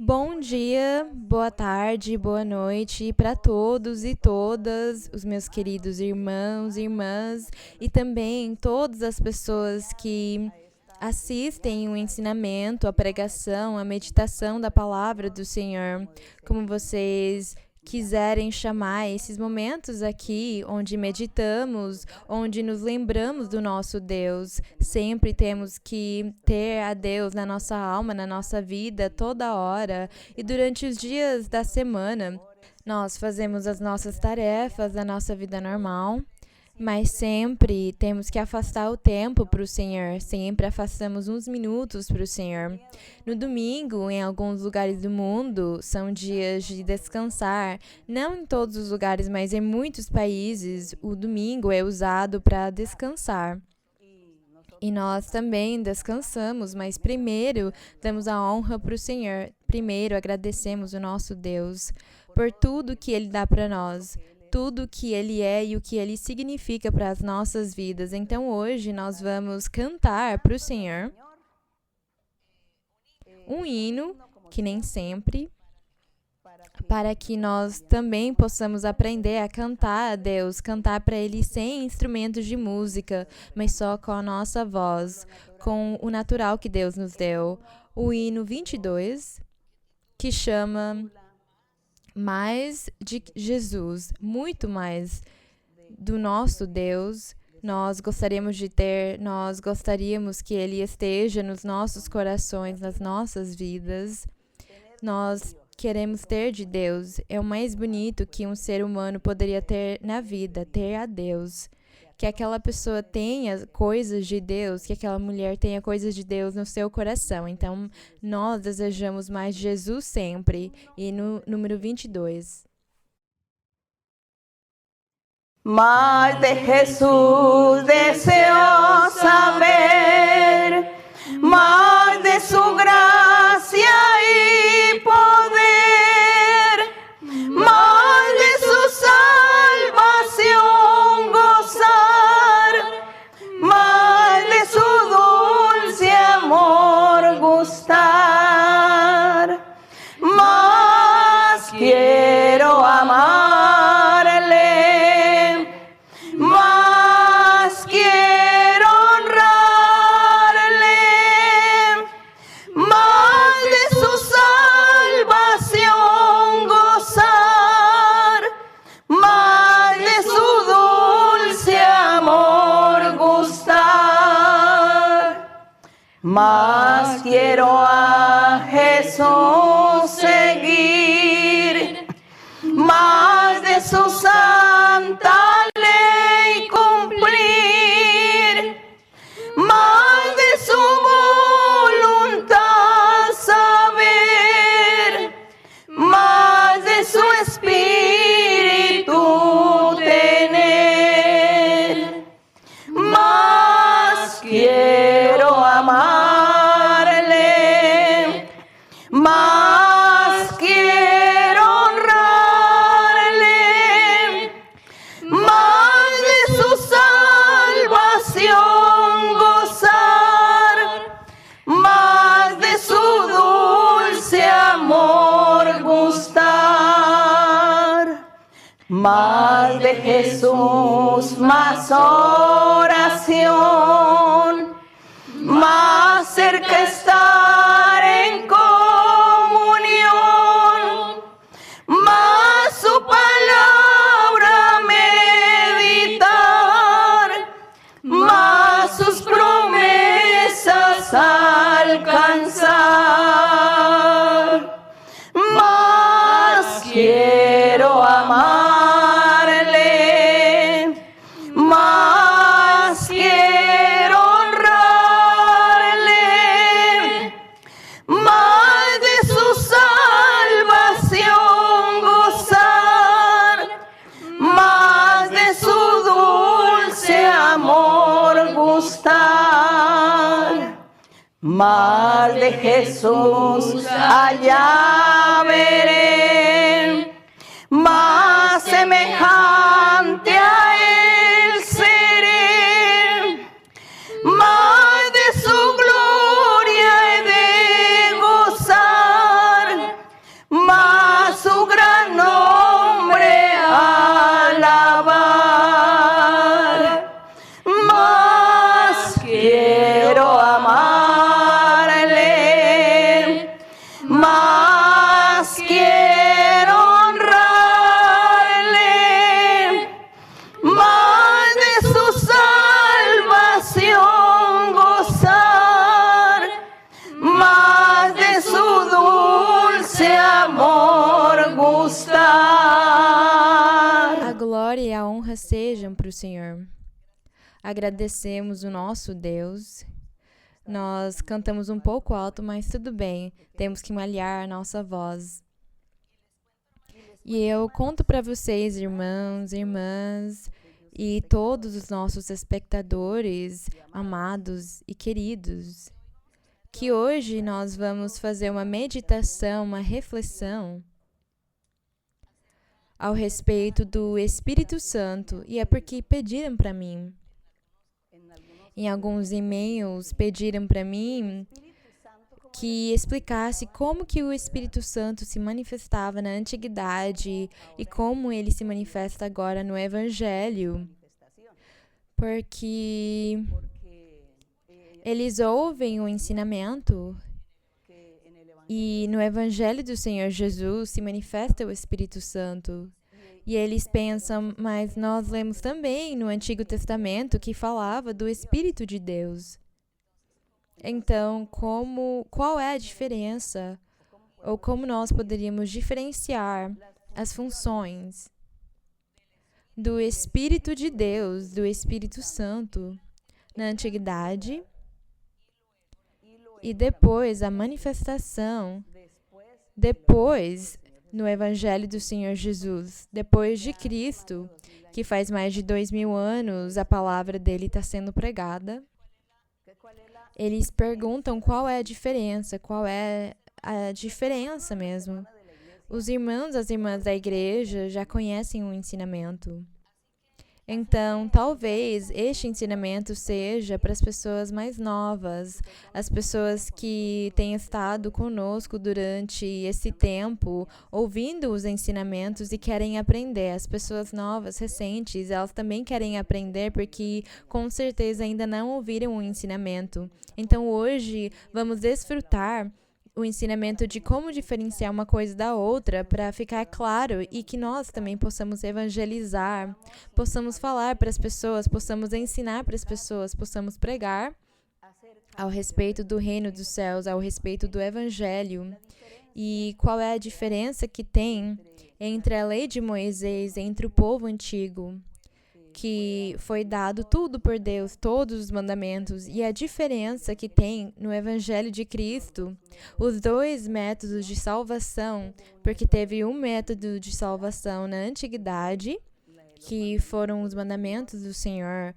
Bom dia, boa tarde, boa noite para todos e todas os meus queridos irmãos e irmãs e também todas as pessoas que assistem o ensinamento, a pregação, a meditação da palavra do Senhor. Como vocês quiserem chamar esses momentos aqui, onde meditamos, onde nos lembramos do nosso Deus. Sempre temos que ter a Deus na nossa alma, na nossa vida, toda hora. E durante os dias da semana, nós fazemos as nossas tarefas, a nossa vida normal. Mas sempre temos que afastar o tempo para o Senhor, sempre afastamos uns minutos para o Senhor. No domingo, em alguns lugares do mundo, são dias de descansar. Não em todos os lugares, mas em muitos países, o domingo é usado para descansar. E nós também descansamos, mas primeiro damos a honra para o Senhor. Primeiro agradecemos o nosso Deus por tudo que Ele dá para nós. Tudo o que Ele é e o que Ele significa para as nossas vidas. Então, hoje, nós vamos cantar para o Senhor um hino, que nem sempre, para que nós também possamos aprender a cantar a Deus, cantar para Ele sem instrumentos de música, mas só com a nossa voz, com o natural que Deus nos deu. O hino 22, que chama Mais de Jesus, muito mais do nosso Deus, nós gostaríamos que Ele esteja nos nossos corações, nas nossas vidas. Nós queremos ter de Deus. É o mais bonito que um ser humano poderia ter na vida, ter a Deus. Que aquela pessoa tenha coisas de Deus, que aquela mulher tenha coisas de Deus no seu coração. Então, nós desejamos mais de Jesus sempre. E no número 22. Más de Jesús deseo saber, más de su gracia y poder, más de su salvación gozar, más de su dulce amor gustar, más quiero amarle, más quiero honrarle, más de su salvación gozar, más de su dulce amor gustar, más quiero a Jesús seguir, más de su santa ley cumplir, más de su voluntad saber, más de su espíritu tener, más quiero amarle, más quiero honrarle, más de su salvación gozar, más de su dulce amor gustar, más de Jesús, más oración, más cerca estar en comunión, más su palabra meditar, más sus promesas alcanzar, más quiero amarle, más quiero honrarle, más de su salvación gozar, más de su dulce amor gustar, más de Jesús allá veré, más semejante a Él seré, más de su gloria he de gozar, amor gustar. A glória e a honra sejam para o Senhor. Agradecemos o nosso Deus. Nós cantamos um pouco alto, mas tudo bem. Temos que malhar a nossa voz. E eu conto para vocês, irmãos, irmãs, e todos os nossos espectadores, amados e queridos, que hoje nós vamos fazer uma meditação, uma reflexão ao respeito do Espírito Santo. E é porque pediram para mim. Em alguns e-mails pediram para mim que explicasse como que o Espírito Santo se manifestava na antiguidade e como ele se manifesta agora no Evangelho. Porque eles ouvem o ensinamento e no Evangelho do Senhor Jesus se manifesta o Espírito Santo. E eles pensam, mas nós lemos também no Antigo Testamento que falava do Espírito de Deus. Então, qual é a diferença? Ou como nós poderíamos diferenciar as funções do Espírito de Deus, do Espírito Santo, na Antiguidade e depois a manifestação, depois no Evangelho do Senhor Jesus, depois de Cristo, que faz mais de 2000 anos a palavra dele está sendo pregada. Eles perguntam qual é a diferença mesmo. Os irmãos, as irmãs da igreja já conhecem o ensinamento. Então, talvez este ensinamento seja para as pessoas mais novas, as pessoas que têm estado conosco durante esse tempo, ouvindo os ensinamentos e querem aprender. As pessoas novas, recentes, elas também querem aprender porque com certeza ainda não ouviram o ensinamento. Então, hoje, vamos desfrutar o ensinamento de como diferenciar uma coisa da outra para ficar claro e que nós também possamos evangelizar, possamos falar para as pessoas, possamos ensinar para as pessoas, possamos pregar ao respeito do reino dos céus, ao respeito do evangelho. E qual é a diferença que tem entre a lei de Moisés, entre o povo antigo, que foi dado tudo por Deus, todos os mandamentos, e a diferença que tem no Evangelho de Cristo, os dois métodos de salvação, porque teve um método de salvação na antiguidade, que foram os mandamentos do Senhor,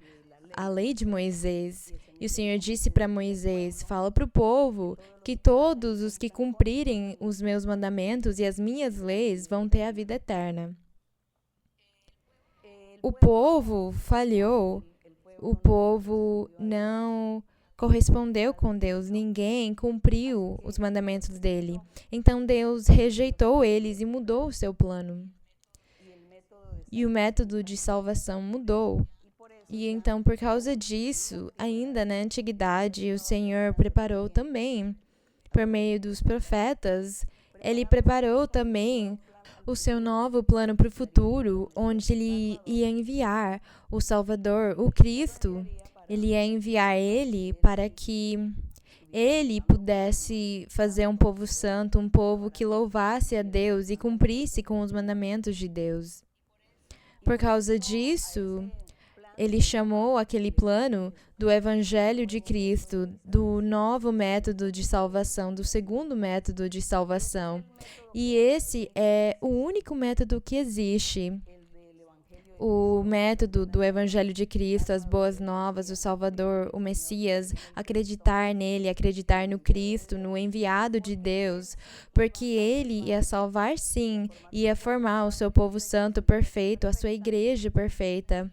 a lei de Moisés. E o Senhor disse para Moisés, fala para o povo que todos os que cumprirem os meus mandamentos e as minhas leis vão ter a vida eterna. O povo falhou, o povo não correspondeu com Deus, ninguém cumpriu os mandamentos dele. Então Deus rejeitou eles e mudou o seu plano. E o método de salvação mudou. E então, por causa disso, ainda na antiguidade, o Senhor preparou também, por meio dos profetas, ele preparou também o seu novo plano para o futuro, onde ele ia enviar o Salvador, o Cristo. Ele ia enviar ele para que ele pudesse fazer um povo santo, um povo que louvasse a Deus e cumprisse com os mandamentos de Deus. Por causa disso, ele chamou aquele plano do Evangelho de Cristo, do novo método de salvação, do segundo método de salvação. E esse é o único método que existe. O método do Evangelho de Cristo, as boas novas, o Salvador, o Messias, acreditar nele, acreditar no Cristo, no enviado de Deus, porque ele ia salvar sim, ia formar o seu povo santo perfeito, a sua igreja perfeita.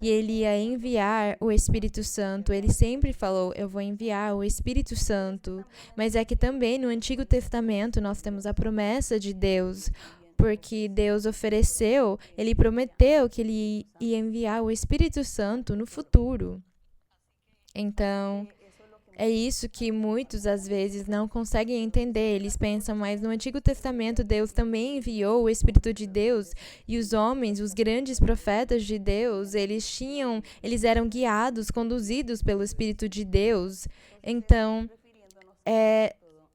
E ele ia enviar o Espírito Santo. Ele sempre falou, eu vou enviar o Espírito Santo. Mas é que também no Antigo Testamento nós temos a promessa de Deus, porque Deus ofereceu, ele prometeu que ele ia enviar o Espírito Santo no futuro. Então, é isso que muitos, às vezes, não conseguem entender. Eles pensam, mas no Antigo Testamento, Deus também enviou o Espírito de Deus. E os homens, os grandes profetas de Deus, eles eram guiados, conduzidos pelo Espírito de Deus. Então,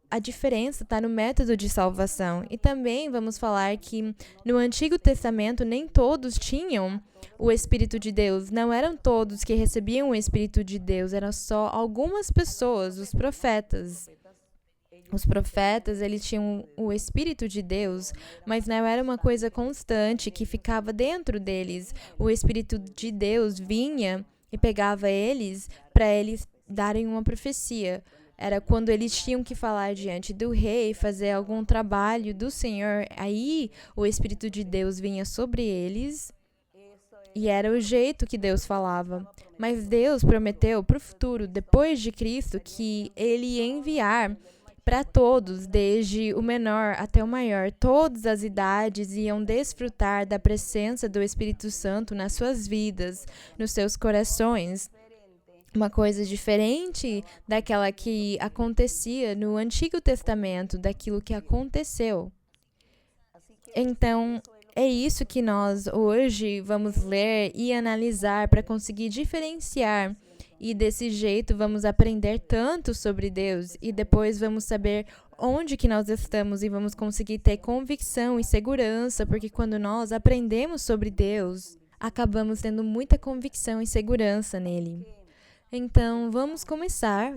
a diferença está no método de salvação. E também vamos falar que no Antigo Testamento nem todos tinham o Espírito de Deus. Não eram todos que recebiam o Espírito de Deus, eram só algumas pessoas, os profetas. Os profetas, eles tinham o Espírito de Deus, mas não era uma coisa constante que ficava dentro deles. O Espírito de Deus vinha e pegava eles para eles darem uma profecia. Era quando eles tinham que falar diante do rei, fazer algum trabalho do Senhor. Aí o Espírito de Deus vinha sobre eles e era o jeito que Deus falava. Mas Deus prometeu para o futuro, depois de Cristo, que Ele ia enviar para todos, desde o menor até o maior. Todas as idades iam desfrutar da presença do Espírito Santo nas suas vidas, nos seus corações. Uma coisa diferente daquela que acontecia no Antigo Testamento, daquilo que aconteceu. Então, é isso que nós hoje vamos ler e analisar para conseguir diferenciar. E desse jeito vamos aprender tanto sobre Deus e depois vamos saber onde que nós estamos e vamos conseguir ter convicção e segurança, porque quando nós aprendemos sobre Deus, acabamos tendo muita convicção e segurança nele. Então, vamos começar.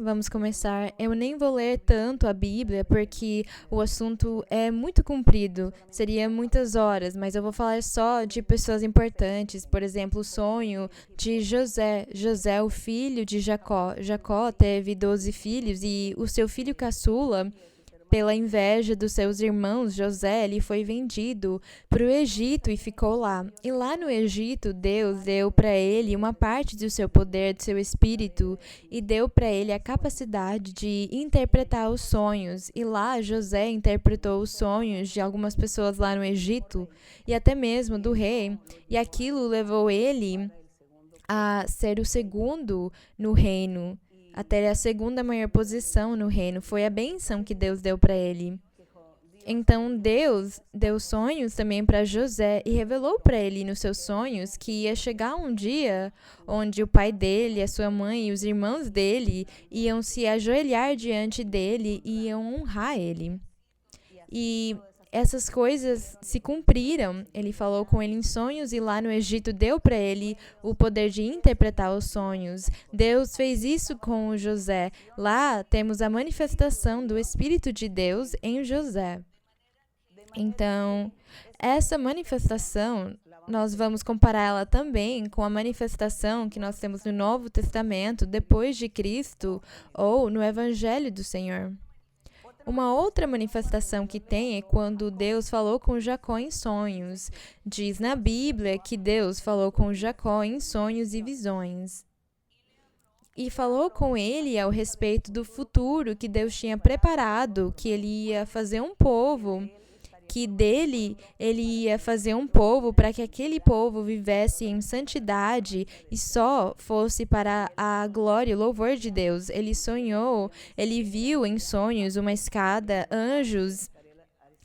Eu nem vou ler tanto a Bíblia, porque o assunto é muito comprido, seria muitas horas, mas eu vou falar só de pessoas importantes. Por exemplo, o sonho de José. José, o filho de Jacó. Jacó teve 12 filhos e o seu filho caçula, pela inveja dos seus irmãos, José, ele foi vendido para o Egito e ficou lá. E lá no Egito, Deus deu para ele uma parte do seu poder, do seu espírito, e deu para ele a capacidade de interpretar os sonhos. E lá, José interpretou os sonhos de algumas pessoas lá no Egito, e até mesmo do rei. E aquilo levou ele a ser o segundo no reino, a ter a segunda maior posição no reino. Foi a bênção que Deus deu para ele. Então, Deus deu sonhos também para José e revelou para ele nos seus sonhos que ia chegar um dia onde o pai dele, a sua mãe e os irmãos dele iam se ajoelhar diante dele e iam honrar ele. E essas coisas se cumpriram. Ele falou com ele em sonhos e lá no Egito deu para ele o poder de interpretar os sonhos. Deus fez isso com o José. Lá temos a manifestação do Espírito de Deus em José. Então, essa manifestação, nós vamos comparar ela também com a manifestação que nós temos no Novo Testamento, depois de Cristo, ou no Evangelho do Senhor. Uma outra manifestação que tem é quando Deus falou com Jacó em sonhos. Diz na Bíblia que Deus falou com Jacó em sonhos e visões. E falou com ele ao respeito do futuro que Deus tinha preparado, que ele ia fazer um povo, que dele ele ia fazer um povo para que aquele povo vivesse em santidade e só fosse para a glória e o louvor de Deus. Ele sonhou, ele viu em sonhos uma escada, anjos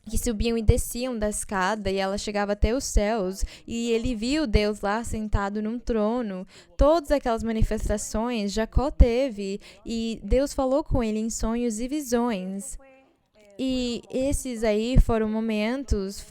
que subiam e desciam da escada e ela chegava até os céus, e ele viu Deus lá sentado num trono. Todas aquelas manifestações Jacó teve e Deus falou com ele em sonhos e visões. E esses aí foram momentos,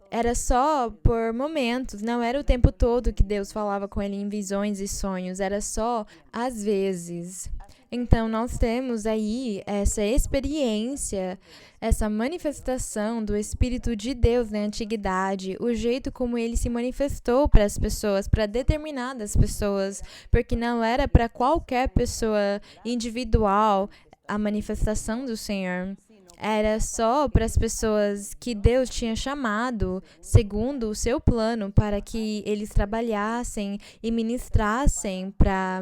era só por momentos, não era o tempo todo que Deus falava com ele em visões e sonhos, era só às vezes. Então, nós temos aí essa experiência, essa manifestação do Espírito de Deus na antiguidade, o jeito como ele se manifestou para as pessoas, para determinadas pessoas, porque não era para qualquer pessoa individual a manifestação do Senhor. Era só para as pessoas que Deus tinha chamado, segundo o seu plano, para que eles trabalhassem e ministrassem para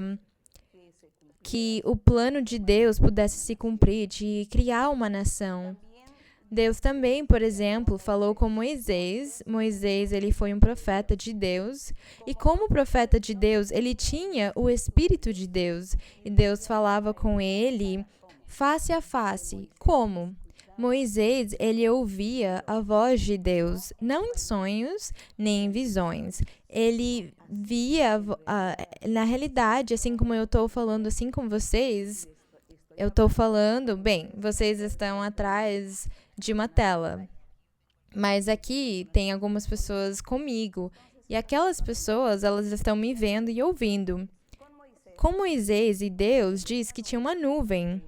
que o plano de Deus pudesse se cumprir, de criar uma nação. Deus também, por exemplo, falou com Moisés. Moisés, ele foi um profeta de Deus. E como profeta de Deus, ele tinha o Espírito de Deus. E Deus falava com ele face a face. Como? Moisés, ele ouvia a voz de Deus, não em sonhos, nem em visões. Ele via, na realidade, assim como eu estou falando assim com vocês, eu estou falando, bem, vocês estão atrás de uma tela, mas aqui tem algumas pessoas comigo, e aquelas pessoas, elas estão me vendo e ouvindo. Com Moisés e Deus diz que tinha uma nuvem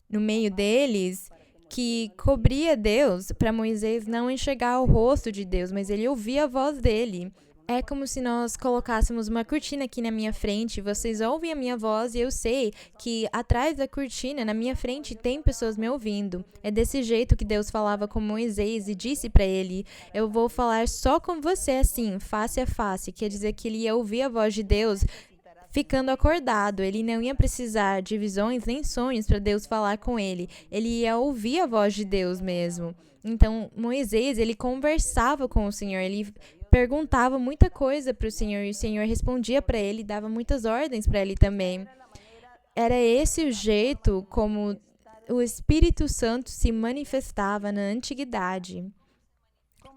no meio deles que cobria Deus para Moisés não enxergar o rosto de Deus, mas ele ouvia a voz dele. É como se nós colocássemos uma cortina aqui na minha frente, vocês ouvem a minha voz e eu sei que atrás da cortina, na minha frente, tem pessoas me ouvindo. É desse jeito que Deus falava com Moisés e disse para ele, eu vou falar só com você assim, face a face. Quer dizer que ele ia ouvir a voz de Deus ficando acordado. Ele não ia precisar de visões nem sonhos para Deus falar com ele. Ele ia ouvir a voz de Deus mesmo. Então, Moisés, ele conversava com o Senhor, ele perguntava muita coisa para o Senhor e o Senhor respondia para ele, dava muitas ordens para ele também. Era esse o jeito como o Espírito Santo se manifestava na antiguidade.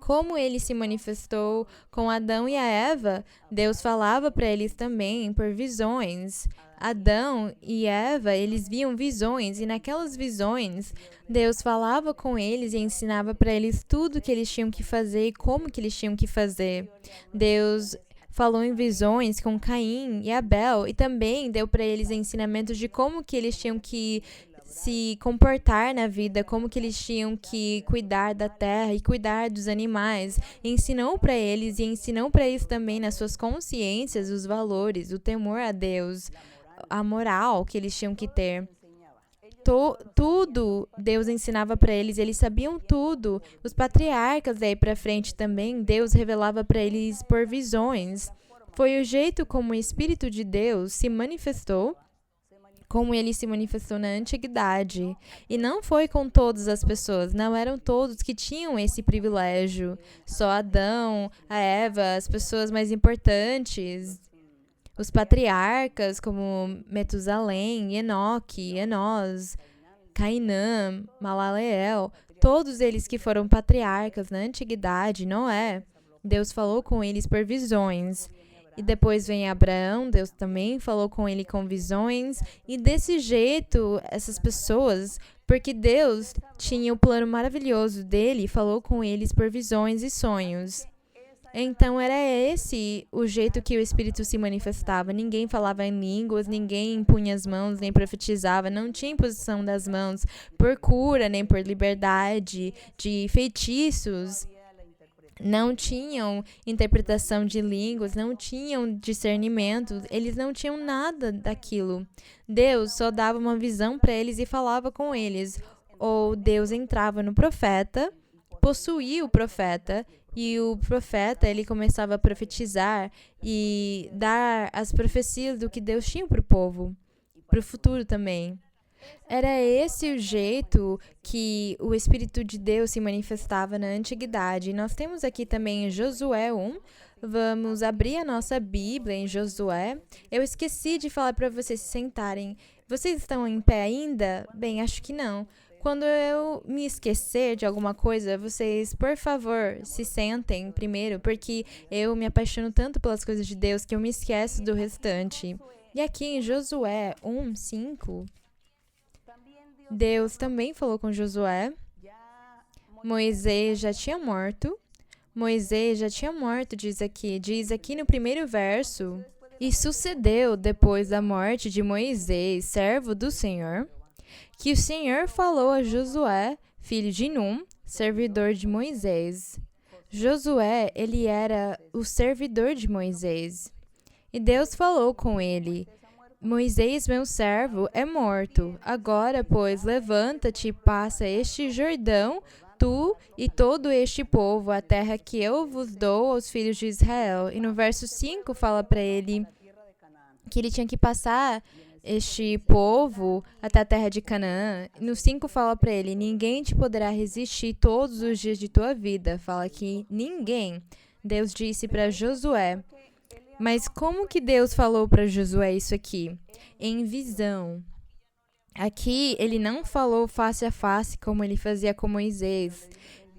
Como ele se manifestou com Adão e a Eva, Deus falava para eles também por visões. Adão e Eva, eles viam visões e naquelas visões, Deus falava com eles e ensinava para eles tudo que eles tinham que fazer e como que eles tinham que fazer. Deus falou em visões com Caim e Abel e também deu para eles ensinamentos de como que eles tinham que se comportar na vida, como que eles tinham que cuidar da terra e cuidar dos animais. Ensinou para eles e ensinou para eles também nas suas consciências os valores, o temor a Deus, a moral que eles tinham que ter. Tudo Deus ensinava para eles, eles sabiam tudo. Os patriarcas daí para frente também, Deus revelava para eles por visões. Foi o jeito como o Espírito de Deus se manifestou, como ele se manifestou na antiguidade. E não foi com todas as pessoas, não eram todos que tinham esse privilégio. Só Adão, a Eva, as pessoas mais importantes, os patriarcas como Metusalém, Enoque, Enós, Cainã, Malaleel, todos eles que foram patriarcas na antiguidade, Noé, Deus falou com eles por visões. E depois vem Abraão, Deus também falou com ele com visões. E desse jeito, essas pessoas, porque Deus tinha o plano maravilhoso dele, falou com eles por visões e sonhos. Então era esse o jeito que o Espírito se manifestava. Ninguém falava em línguas, ninguém impunha as mãos, nem profetizava. Não tinha imposição das mãos por cura, nem por liberdade de feitiços. Não tinham interpretação de línguas, não tinham discernimento, eles não tinham nada daquilo. Deus só dava uma visão para eles e falava com eles. Ou Deus entrava no profeta, possuía o profeta, e o profeta ele começava a profetizar e dar as profecias do que Deus tinha para o povo, para o futuro também. Era esse o jeito que o Espírito de Deus se manifestava na antiguidade. Nós temos aqui também Josué 1. Vamos abrir a nossa Bíblia em Josué. Eu esqueci de falar para vocês se sentarem. Vocês estão em pé ainda? Bem, acho que não. Quando eu me esquecer de alguma coisa, vocês, por favor, se sentem primeiro, porque eu me apaixono tanto pelas coisas de Deus que eu me esqueço do restante. E aqui em Josué 1, 5... Deus também falou com Josué. Moisés já tinha morto. Moisés já tinha morto, diz aqui no primeiro verso. E sucedeu depois da morte de Moisés, servo do Senhor, que o Senhor falou a Josué, filho de Num, servidor de Moisés. Josué, ele era o servidor de Moisés. E Deus falou com ele: Moisés, meu servo, é morto. Agora, pois, levanta-te e passa este Jordão, tu e todo este povo, a terra que eu vos dou aos filhos de Israel. E no verso 5 fala para ele que ele tinha que passar este povo até a terra de Canaã. No 5 fala para ele: ninguém te poderá resistir todos os dias de tua vida. Fala que ninguém. Deus disse para Josué. Mas como que Deus falou para Josué isso aqui? Em visão. Aqui ele não falou face a face como ele fazia com Moisés.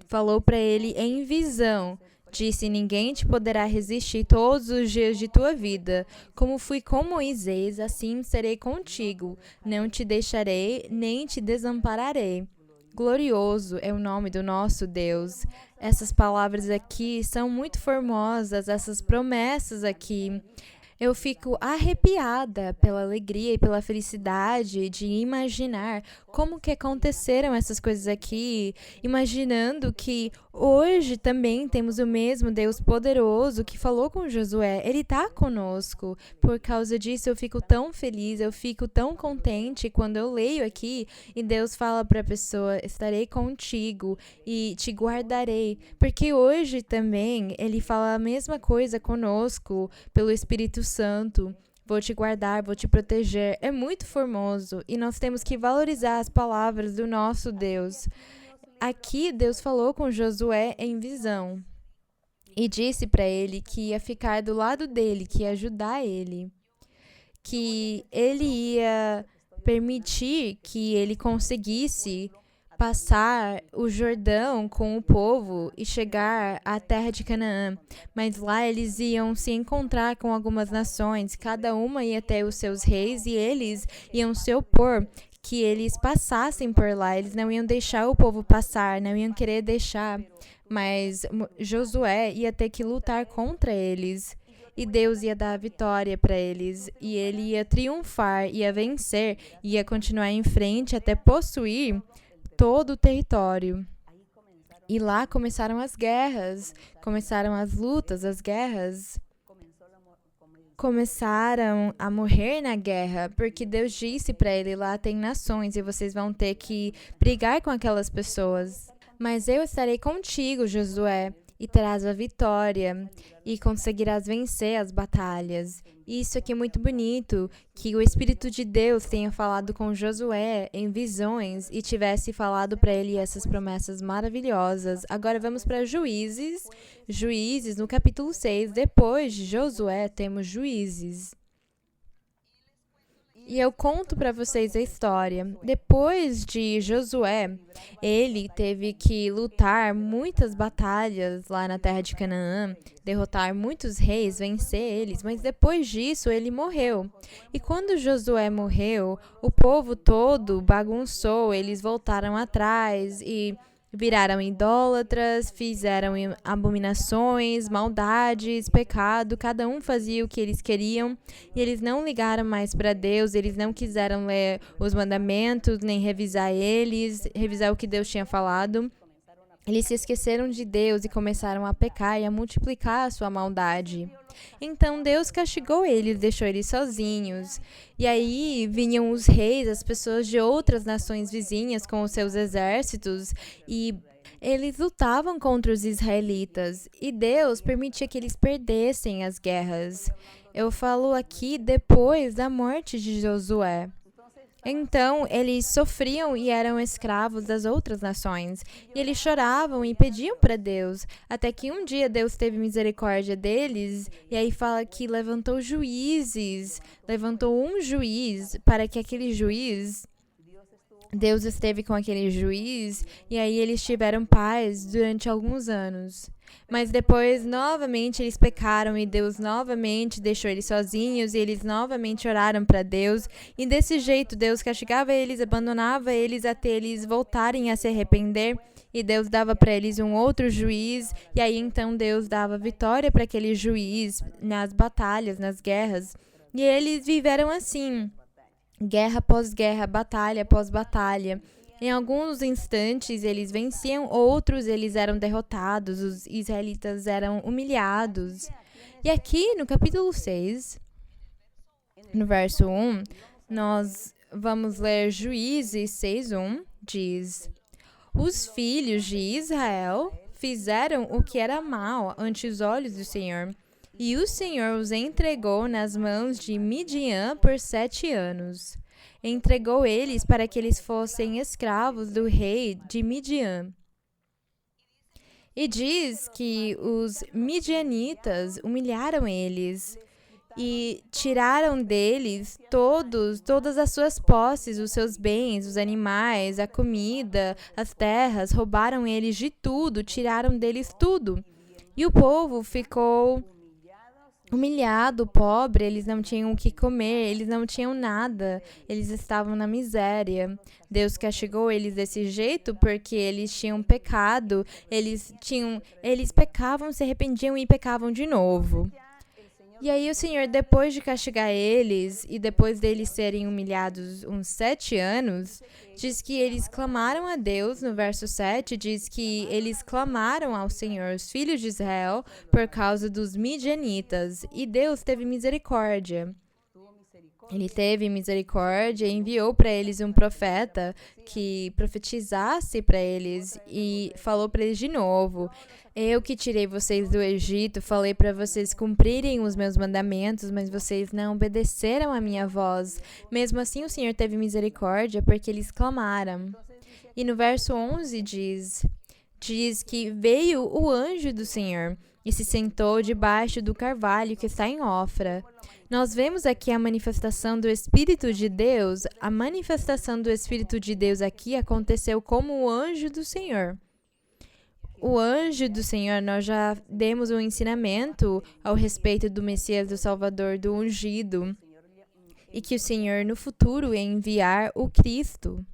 Falou para ele em visão. Disse: ninguém te poderá resistir todos os dias de tua vida. Como fui com Moisés, assim serei contigo. Não te deixarei, nem te desampararei. Glorioso é o nome do nosso Deus. Essas palavras aqui são muito formosas, essas promessas aqui. Eu fico arrepiada pela alegria e pela felicidade de imaginar como que aconteceram essas coisas aqui, imaginando que hoje também temos o mesmo Deus poderoso que falou com Josué. Ele está conosco. Por causa disso, eu fico tão feliz, eu fico tão contente quando eu leio aqui e Deus fala para a pessoa: estarei contigo e te guardarei. Porque hoje também Ele fala a mesma coisa conosco pelo Espírito Santo. Vou te guardar, vou te proteger. É muito formoso e nós temos que valorizar as palavras do nosso Deus. Aqui Deus falou com Josué em visão e disse para ele que ia ficar do lado dele, que ia ajudar ele, que ele ia permitir que ele conseguisse passar o Jordão com o povo e chegar à terra de Canaã. Mas lá eles iam se encontrar com algumas nações, cada uma ia ter os seus reis e eles iam se opor que eles passassem por lá. Eles não iam deixar o povo passar, não iam querer deixar. Mas Josué ia ter que lutar contra eles. E Deus ia dar a vitória para eles. E ele ia triunfar, ia vencer, ia continuar em frente até possuir todo o território. E lá começaram as guerras, começaram as lutas, as guerras. Começaram a morrer na guerra, porque Deus disse para ele: lá tem nações e vocês vão ter que brigar com aquelas pessoas. Mas eu estarei contigo, Josué, e terás a vitória e conseguirás vencer as batalhas. Isso aqui é muito bonito, que o Espírito de Deus tenha falado com Josué em visões e tivesse falado para ele essas promessas maravilhosas. Agora vamos para Juízes. Juízes, no capítulo 6, depois de Josué, temos Juízes. E eu conto para vocês a história. Depois de Josué, ele teve que lutar muitas batalhas lá na terra de Canaã, derrotar muitos reis, vencer eles, mas depois disso ele morreu. E quando Josué morreu, o povo todo bagunçou, eles voltaram atrás e viraram idólatras, fizeram abominações, maldades, pecado, cada um fazia o que eles queriam e eles não ligaram mais para Deus, eles não quiseram ler os mandamentos, nem revisar o que Deus tinha falado. Eles se esqueceram de Deus e começaram a pecar e a multiplicar a sua maldade. Então Deus castigou eles, deixou eles sozinhos. E aí vinham os reis, as pessoas de outras nações vizinhas com os seus exércitos e eles lutavam contra os israelitas. E Deus permitia que eles perdessem as guerras. Eu falo aqui depois da morte de Josué. Então, eles sofriam e eram escravos das outras nações. E eles choravam e pediam para Deus. Até que um dia Deus teve misericórdia deles. E aí fala que levantou juízes. Levantou um juiz para que aquele juiz... Deus esteve com aquele juiz. E aí eles tiveram paz durante alguns anos. Mas depois, novamente, eles pecaram e Deus novamente deixou eles sozinhos e eles novamente oraram para Deus. E desse jeito, Deus castigava eles, abandonava eles até eles voltarem a se arrepender. E Deus dava para eles um outro juiz. E aí, então, Deus dava vitória para aquele juiz nas batalhas, nas guerras. E eles viveram assim, guerra após guerra, batalha após batalha. Em alguns instantes eles venciam, outros eles eram derrotados, os israelitas eram humilhados. E aqui no capítulo 6, no verso 1, nós vamos ler Juízes 6:1, diz: os filhos de Israel fizeram o que era mal ante os olhos do Senhor, e o Senhor os entregou nas mãos de Midian por 7 anos. Entregou eles para que eles fossem escravos do rei de Midian. E diz que os midianitas humilharam eles e tiraram deles todas as suas posses, os seus bens, os animais, a comida, as terras, roubaram eles de tudo, tiraram deles tudo. E o povo ficou humilhado, pobre, eles não tinham o que comer, eles não tinham nada, eles estavam na miséria. Deus castigou eles desse jeito porque eles tinham pecado, eles pecavam, se arrependiam e pecavam de novo. E aí o Senhor, depois de castigar eles e depois deles serem humilhados uns 7 anos, diz que eles clamaram a Deus, no verso 7, diz que eles clamaram ao Senhor, os filhos de Israel, por causa dos midianitas, e Deus teve misericórdia. Ele teve misericórdia e enviou para eles um profeta que profetizasse para eles e falou para eles de novo: eu que tirei vocês do Egito, falei para vocês cumprirem os meus mandamentos, mas vocês não obedeceram a minha voz. Mesmo assim, o Senhor teve misericórdia porque eles clamaram. E no verso 11 diz que veio o anjo do Senhor e se sentou debaixo do carvalho que está em Ofra. Nós vemos aqui a manifestação do Espírito de Deus. A manifestação do Espírito de Deus aqui aconteceu como o anjo do Senhor. O anjo do Senhor, nós já demos um ensinamento ao respeito do Messias, do Salvador, do ungido, e que o Senhor no futuro ia enviar o Cristo.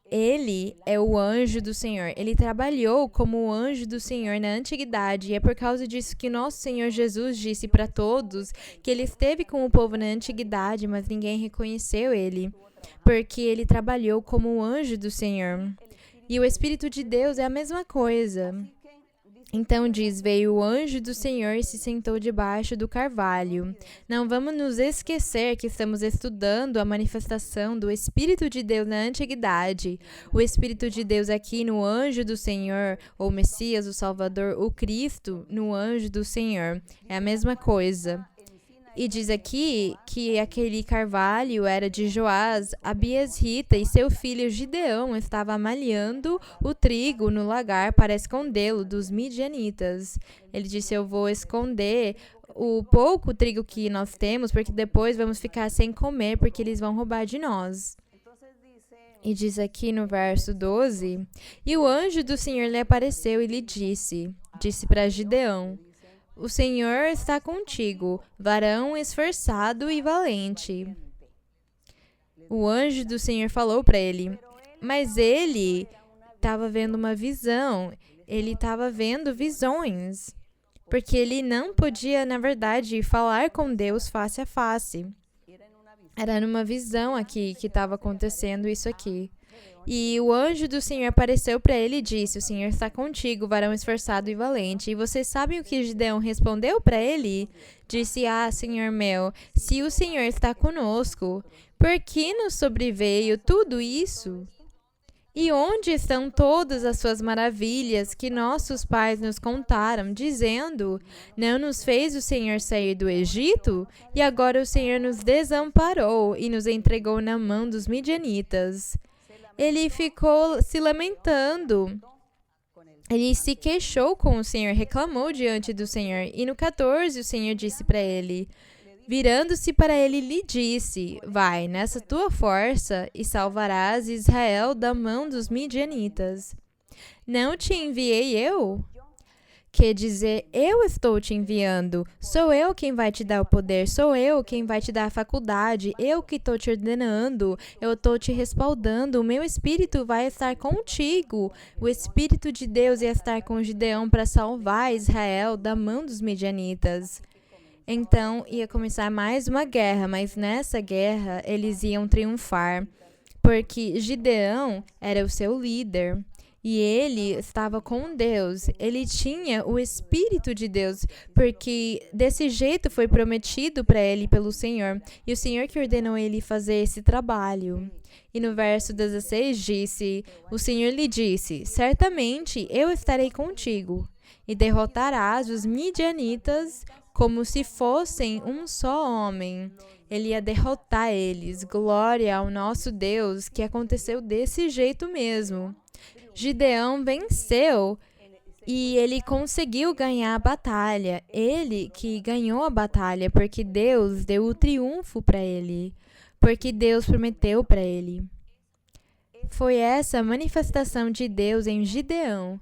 Ele é o anjo do Senhor. Ele trabalhou como o anjo do Senhor na antiguidade. E é por causa disso que nosso Senhor Jesus disse para todos que ele esteve com o povo na antiguidade, mas ninguém reconheceu ele, porque ele trabalhou como o anjo do Senhor. E o Espírito de Deus é a mesma coisa. Então diz, veio o anjo do Senhor e se sentou debaixo do carvalho. Não vamos nos esquecer que estamos estudando a manifestação do Espírito de Deus na antiguidade. O Espírito de Deus aqui no anjo do Senhor, ou Messias, o Salvador, o Cristo no anjo do Senhor. É a mesma coisa. E diz aqui que aquele carvalho era de Joás, Abiesrita, e seu filho Gideão estava malhando o trigo no lagar para escondê-lo dos midianitas. Ele disse, eu vou esconder o pouco trigo que nós temos, porque depois vamos ficar sem comer, porque eles vão roubar de nós. E diz aqui no verso 12, e o anjo do Senhor lhe apareceu e lhe disse para Gideão, o Senhor está contigo, varão esforçado e valente. O anjo do Senhor falou para ele, mas ele estava vendo uma visão, ele estava vendo visões, porque ele não podia, na verdade, falar com Deus face a face. Era numa visão aqui que estava acontecendo isso aqui. E o anjo do Senhor apareceu para ele e disse, o Senhor está contigo, varão esforçado e valente. E vocês sabem o que Gideão respondeu para ele? Disse, Senhor meu, se o Senhor está conosco, por que nos sobreveio tudo isso? E onde estão todas as suas maravilhas que nossos pais nos contaram, dizendo, não nos fez o Senhor sair do Egito? E agora o Senhor nos desamparou e nos entregou na mão dos midianitas. Ele ficou se lamentando. Ele se queixou com o Senhor, reclamou diante do Senhor. E no 14, o Senhor disse para ele, virando-se para ele, lhe disse, vai nessa tua força e salvarás Israel da mão dos midianitas. Não te enviei eu? Quer dizer, eu estou te enviando, sou eu quem vai te dar o poder, sou eu quem vai te dar a faculdade, eu que estou te ordenando, eu estou te respaldando, o meu Espírito vai estar contigo. O Espírito de Deus ia estar com Gideão para salvar Israel da mão dos midianitas. Então, ia começar mais uma guerra, mas nessa guerra eles iam triunfar, porque Gideão era o seu líder. E ele estava com Deus, ele tinha o Espírito de Deus, porque desse jeito foi prometido para ele pelo Senhor. E o Senhor que ordenou ele fazer esse trabalho. E no verso 16 disse, o Senhor lhe disse, certamente eu estarei contigo, e derrotarás os midianitas como se fossem um só homem. Ele ia derrotar eles. Glória ao nosso Deus, que aconteceu desse jeito mesmo. Gideão venceu e ele conseguiu ganhar a batalha. Ele que ganhou a batalha porque Deus deu o triunfo para ele, porque Deus prometeu para ele. Foi essa a manifestação de Deus em Gideão.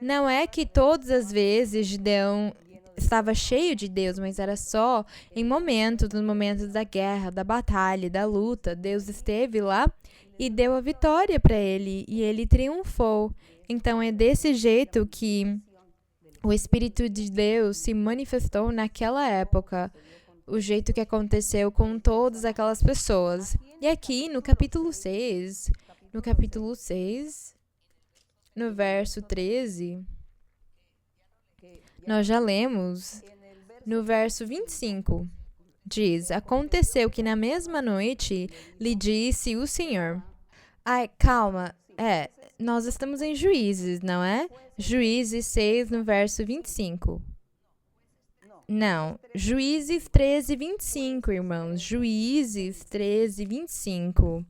Não é que todas as vezes Gideão estava cheio de Deus, mas era só nos momentos da guerra, da batalha, da luta. Deus esteve lá e deu a vitória para ele, e ele triunfou. Então é desse jeito que o Espírito de Deus se manifestou naquela época, o jeito que aconteceu com todas aquelas pessoas. E aqui no capítulo 6, no verso 13, nós já lemos, no verso 25, diz: aconteceu que na mesma noite lhe disse o Senhor. Ai, calma, nós estamos em Juízes, não é? Juízes 6, no verso 25. Não, Juízes 13, 25, irmãos. Juízes 13, 25.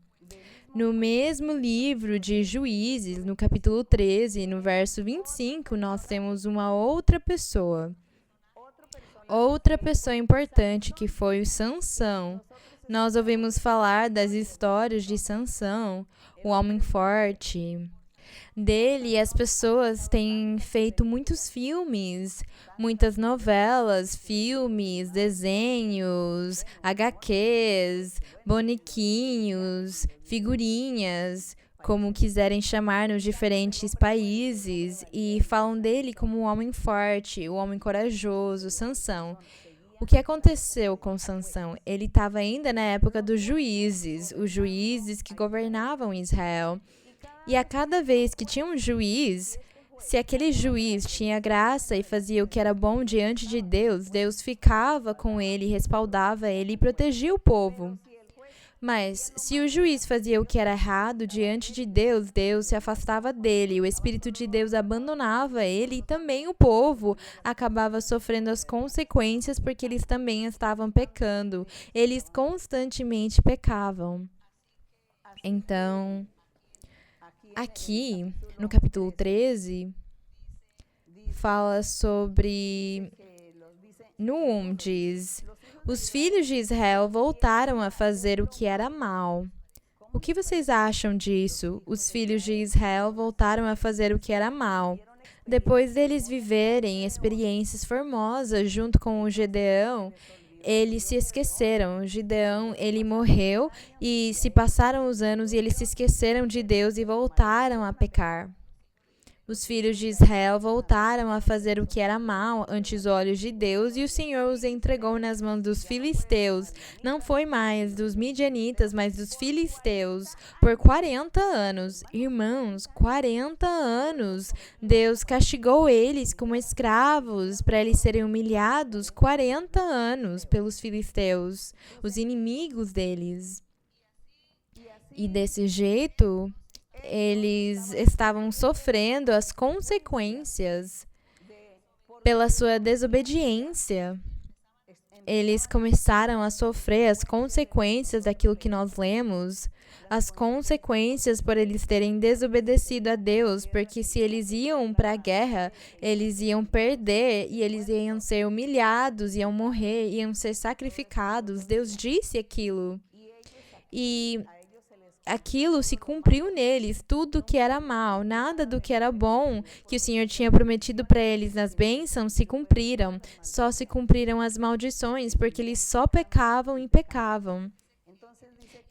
No mesmo livro de Juízes, no capítulo 13, no verso 25, nós temos uma outra pessoa. Outra pessoa importante, que foi o Sansão. Nós ouvimos falar das histórias de Sansão, o homem forte. Dele, as pessoas têm feito muitos filmes, muitas novelas, filmes, desenhos, HQs, bonequinhos, figurinhas, como quiserem chamar nos diferentes países, e falam dele como um homem forte, o homem corajoso, Sansão. O que aconteceu com Sansão? Ele estava ainda na época dos juízes, os juízes que governavam Israel. E a cada vez que tinha um juiz, se aquele juiz tinha graça e fazia o que era bom diante de Deus, Deus ficava com ele, respaldava ele e protegia o povo. Mas, se o juiz fazia o que era errado diante de Deus, Deus se afastava dele, o Espírito de Deus abandonava ele e também o povo acabava sofrendo as consequências porque eles também estavam pecando. Eles constantemente pecavam. Então, aqui, no capítulo 13, fala sobre... No 1 diz: os filhos de Israel voltaram a fazer o que era mal. O que vocês acham disso? Os filhos de Israel voltaram a fazer o que era mal. Depois deles viverem experiências formosas junto com o Gedeão, eles se esqueceram. Gideão, ele morreu e se passaram os anos e eles se esqueceram de Deus e voltaram a pecar. Os filhos de Israel voltaram a fazer o que era mal ante os olhos de Deus, e o Senhor os entregou nas mãos dos filisteus. Não foi mais dos midianitas, mas dos filisteus, por 40 anos. Irmãos, 40 anos. Deus castigou eles como escravos para eles serem humilhados 40 anos pelos filisteus, os inimigos deles. E desse jeito, eles estavam sofrendo as consequências pela sua desobediência. Eles começaram a sofrer as consequências daquilo que nós lemos, as consequências por eles terem desobedecido a Deus, porque se eles iam para a guerra, eles iam perder e eles iam ser humilhados, iam morrer, iam ser sacrificados. Deus disse aquilo. E aquilo se cumpriu neles, tudo que era mal, nada do que era bom que o Senhor tinha prometido para eles nas bênçãos se cumpriram. Só se cumpriram as maldições, porque eles só pecavam e pecavam.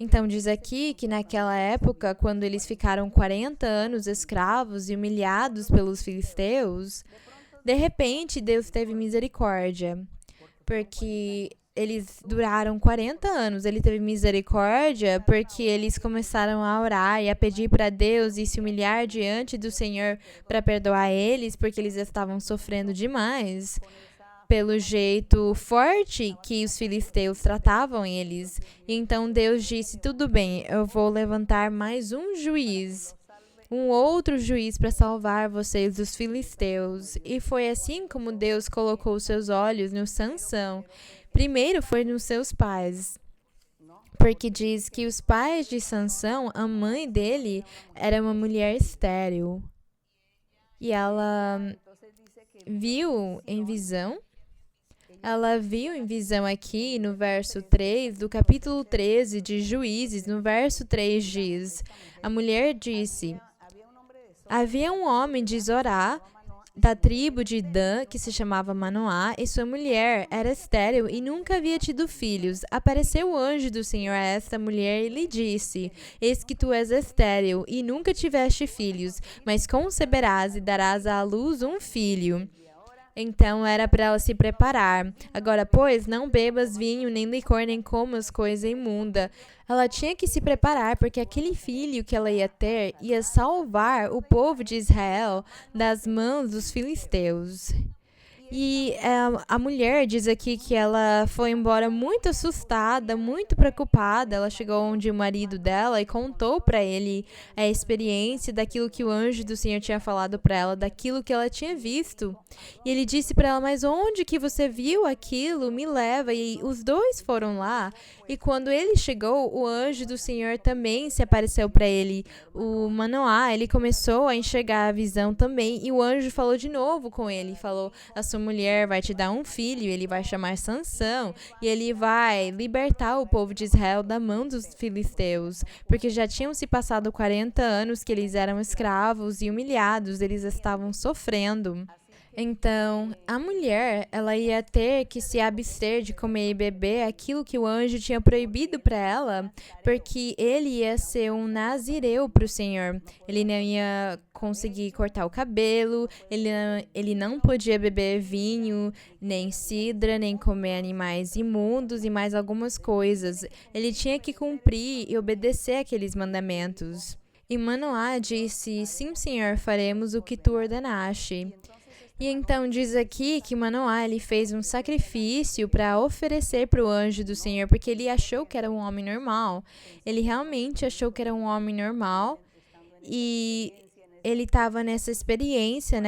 Então diz aqui que naquela época, quando eles ficaram 40 anos escravos e humilhados pelos filisteus, de repente Deus teve misericórdia, porque eles duraram 40 anos. Ele teve misericórdia porque eles começaram a orar e a pedir para Deus e se humilhar diante do Senhor para perdoar eles, porque eles estavam sofrendo demais pelo jeito forte que os filisteus tratavam eles. E então Deus disse: tudo bem, eu vou levantar mais um juiz, um outro juiz para salvar vocês dos filisteus. E foi assim como Deus colocou os seus olhos no Sansão. Primeiro foi nos seus pais, porque diz que os pais de Sansão, a mãe dele, era uma mulher estéril. E ela viu em visão aqui no verso 3, do capítulo 13 de Juízes, no verso 3 diz: a mulher disse: havia um homem de Zorá, da tribo de Dan, que se chamava Manoá, e sua mulher era estéril e nunca havia tido filhos. Apareceu o anjo do Senhor a esta mulher e lhe disse: Eis que tu és estéril e nunca tiveste filhos, mas conceberás e darás à luz um filho. Então era para ela se preparar. Agora, pois, não bebas vinho, nem licor, nem comas coisa imunda. Ela tinha que se preparar, porque aquele filho que ela ia ter ia salvar o povo de Israel das mãos dos filisteus. E a mulher diz aqui que ela foi embora muito assustada, muito preocupada. Ela chegou onde o marido dela e contou para ele a experiência daquilo que o anjo do Senhor tinha falado para ela, daquilo que ela tinha visto. E ele disse para ela: mas onde que você viu aquilo? Me leva. E os dois foram lá. E quando ele chegou, o anjo do Senhor também se apareceu para ele. O Manoá, ele começou a enxergar a visão também. E o anjo falou de novo com ele. Falou: a sua mulher vai te dar um filho, ele vai chamar Sansão. E ele vai libertar o povo de Israel da mão dos filisteus. Porque já tinham se passado 40 anos que eles eram escravos e humilhados. Eles estavam sofrendo. Então, a mulher, ela ia ter que se abster de comer e beber aquilo que o anjo tinha proibido para ela, porque ele ia ser um nazireu para o Senhor. Ele não ia conseguir cortar o cabelo, ele não podia beber vinho, nem cidra, nem comer animais imundos e mais algumas coisas. Ele tinha que cumprir e obedecer aqueles mandamentos. E Manoá disse: sim, Senhor, faremos o que tu ordenaste. E então diz aqui que Manoá, ele fez um sacrifício para oferecer para o anjo do Senhor, porque ele achou que era um homem normal. Ele realmente achou que era um homem normal e ele estava nessa experiência,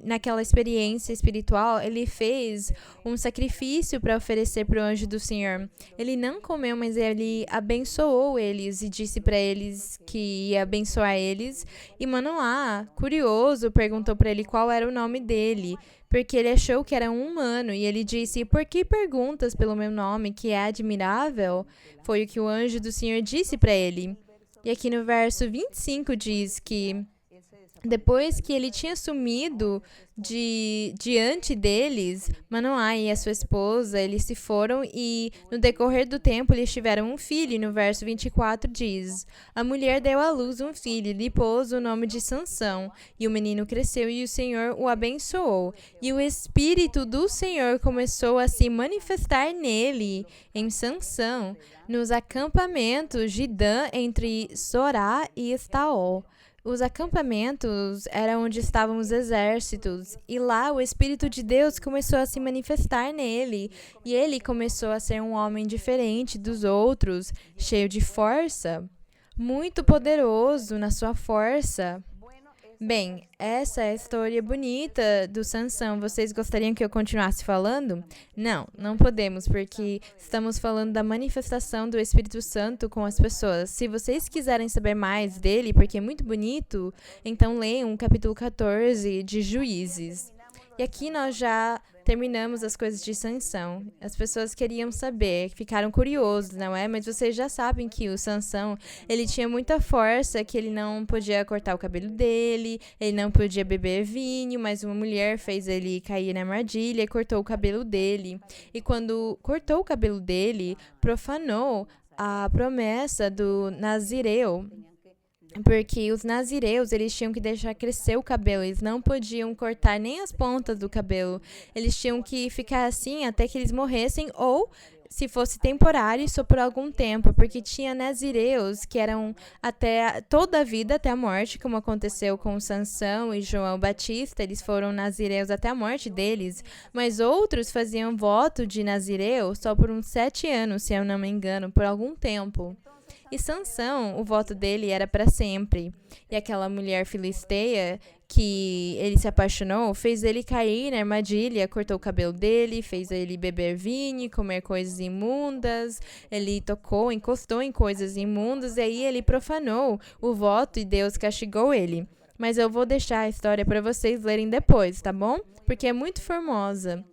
naquela experiência espiritual, ele fez um sacrifício para oferecer para o anjo do Senhor. Ele não comeu, mas ele abençoou eles e disse para eles que ia abençoar eles. E Manoá, curioso, perguntou para ele qual era o nome dele, porque ele achou que era um humano. E ele disse: por que perguntas pelo meu nome, que é admirável? Foi o que o anjo do Senhor disse para ele. E aqui no verso 25 diz que depois que ele tinha sumido diante deles, Manoá e a sua esposa, eles se foram e no decorrer do tempo eles tiveram um filho. E no verso 24 diz: a mulher deu à luz um filho e lhe pôs o nome de Sansão. E o menino cresceu e o Senhor o abençoou. E o Espírito do Senhor começou a se manifestar nele, em Sansão, nos acampamentos de Dan entre Zorá e Estaol. Os acampamentos eram onde estavam os exércitos, e lá o Espírito de Deus começou a se manifestar nele, e ele começou a ser um homem diferente dos outros, cheio de força, muito poderoso na sua força. Bem, essa é a história bonita do Sansão. Vocês gostariam que eu continuasse falando? Não, não podemos, porque estamos falando da manifestação do Espírito Santo com as pessoas. Se vocês quiserem saber mais dele, porque é muito bonito, então leiam o capítulo 14 de Juízes. E aqui nós já terminamos as coisas de Sansão. As pessoas queriam saber, ficaram curiosos, não é? Mas vocês já sabem que o Sansão, ele tinha muita força, que ele não podia cortar o cabelo dele, ele não podia beber vinho, mas uma mulher fez ele cair na armadilha e cortou o cabelo dele. E quando cortou o cabelo dele, profanou a promessa do nazireu. Porque os nazireus, eles tinham que deixar crescer o cabelo, eles não podiam cortar nem as pontas do cabelo. Eles tinham que ficar assim até que eles morressem, ou, se fosse temporário, só por algum tempo. Porque tinha nazireus que eram até toda a vida, até a morte, como aconteceu com Sansão e João Batista. Eles foram nazireus até a morte deles. Mas outros faziam voto de nazireu só por uns 7 anos, se eu não me engano, por algum tempo. E Sansão, o voto dele era para sempre. E aquela mulher filisteia que ele se apaixonou, fez ele cair na armadilha, cortou o cabelo dele, fez ele beber vinho, comer coisas imundas. Ele encostou em coisas imundas, e aí ele profanou o voto e Deus castigou ele. Mas eu vou deixar a história para vocês lerem depois, tá bom? Porque é muito formosa.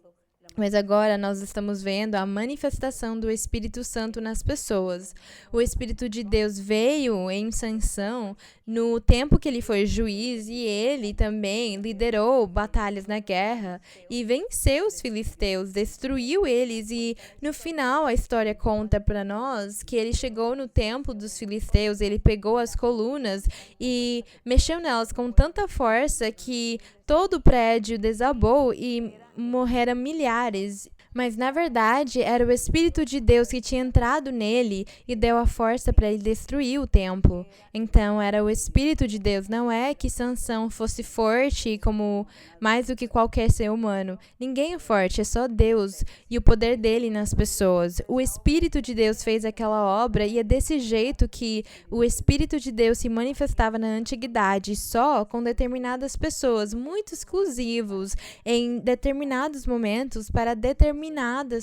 Mas agora nós estamos vendo a manifestação do Espírito Santo nas pessoas. O Espírito de Deus veio em Sansão no tempo que ele foi juiz e ele também liderou batalhas na guerra e venceu os filisteus, destruiu eles e no final a história conta para nós que ele chegou no templo dos filisteus, ele pegou as colunas e mexeu nelas com tanta força que todo o prédio desabou e morreram milhares. Mas, na verdade, era o Espírito de Deus que tinha entrado nele e deu a força para ele destruir o templo. Então, era o Espírito de Deus. Não é que Sansão fosse forte como mais do que qualquer ser humano. Ninguém é forte, é só Deus e o poder dele nas pessoas. O Espírito de Deus fez aquela obra e é desse jeito que o Espírito de Deus se manifestava na antiguidade, só com determinadas pessoas, muito exclusivos, em determinados momentos, para determinadas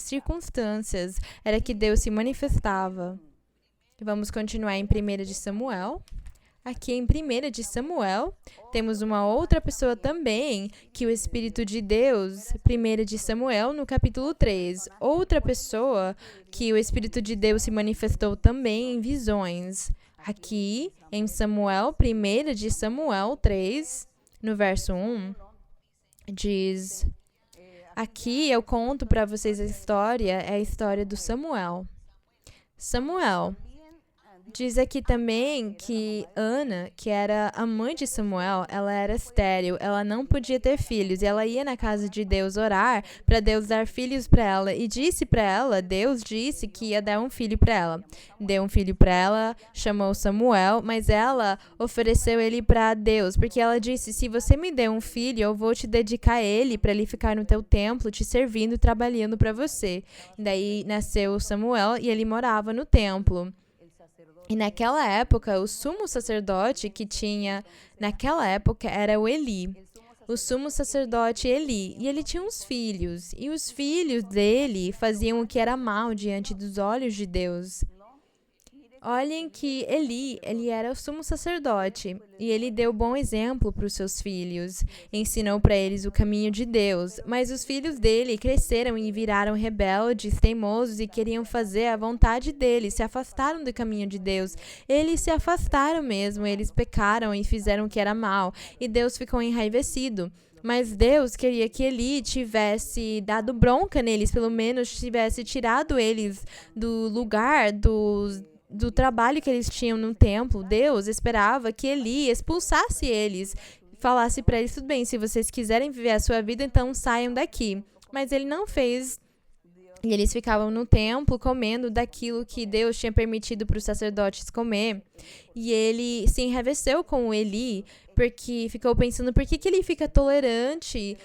circunstâncias. Era que Deus se manifestava. Vamos continuar em 1 de Samuel. Aqui em 1 de Samuel, temos uma outra pessoa também que o Espírito de Deus, 1 de Samuel, no capítulo 3. Outra pessoa que o Espírito de Deus se manifestou também em visões. Aqui em Samuel, 1 de Samuel 3, no verso 1, diz... Aqui eu conto para vocês a história, é a história do Samuel. Samuel. Diz aqui também que Ana, que era a mãe de Samuel, ela era estéril, ela não podia ter filhos e ela ia na casa de Deus orar para Deus dar filhos para ela e disse para ela, Deus disse que ia dar um filho para ela. Deu um filho para ela, chamou Samuel, mas ela ofereceu ele para Deus, porque ela disse, se você me der um filho, eu vou te dedicar a ele para ele ficar no teu templo, te servindo, trabalhando para você. E daí nasceu Samuel e ele morava no templo. E naquela época, o sumo sacerdote que tinha, naquela época, era o Eli. O sumo sacerdote Eli. E ele tinha uns filhos. E os filhos dele faziam o que era mal diante dos olhos de Deus. Olhem que Eli, ele era o sumo sacerdote e ele deu bom exemplo para os seus filhos, ensinou para eles o caminho de Deus, mas os filhos dele cresceram e viraram rebeldes, teimosos e queriam fazer a vontade dele, se afastaram do caminho de Deus. Eles se afastaram mesmo, eles pecaram e fizeram o que era mal, e Deus ficou enraivecido. Mas Deus queria que Eli tivesse dado bronca neles, pelo menos tivesse tirado eles do lugar do trabalho que eles tinham no templo. Deus esperava que Eli expulsasse eles, falasse para eles, tudo bem, se vocês quiserem viver a sua vida, então saiam daqui. Mas ele não fez. E eles ficavam no templo comendo daquilo que Deus tinha permitido para os sacerdotes comer. E ele se enraiveceu com Eli, porque ficou pensando por que ele fica tolerante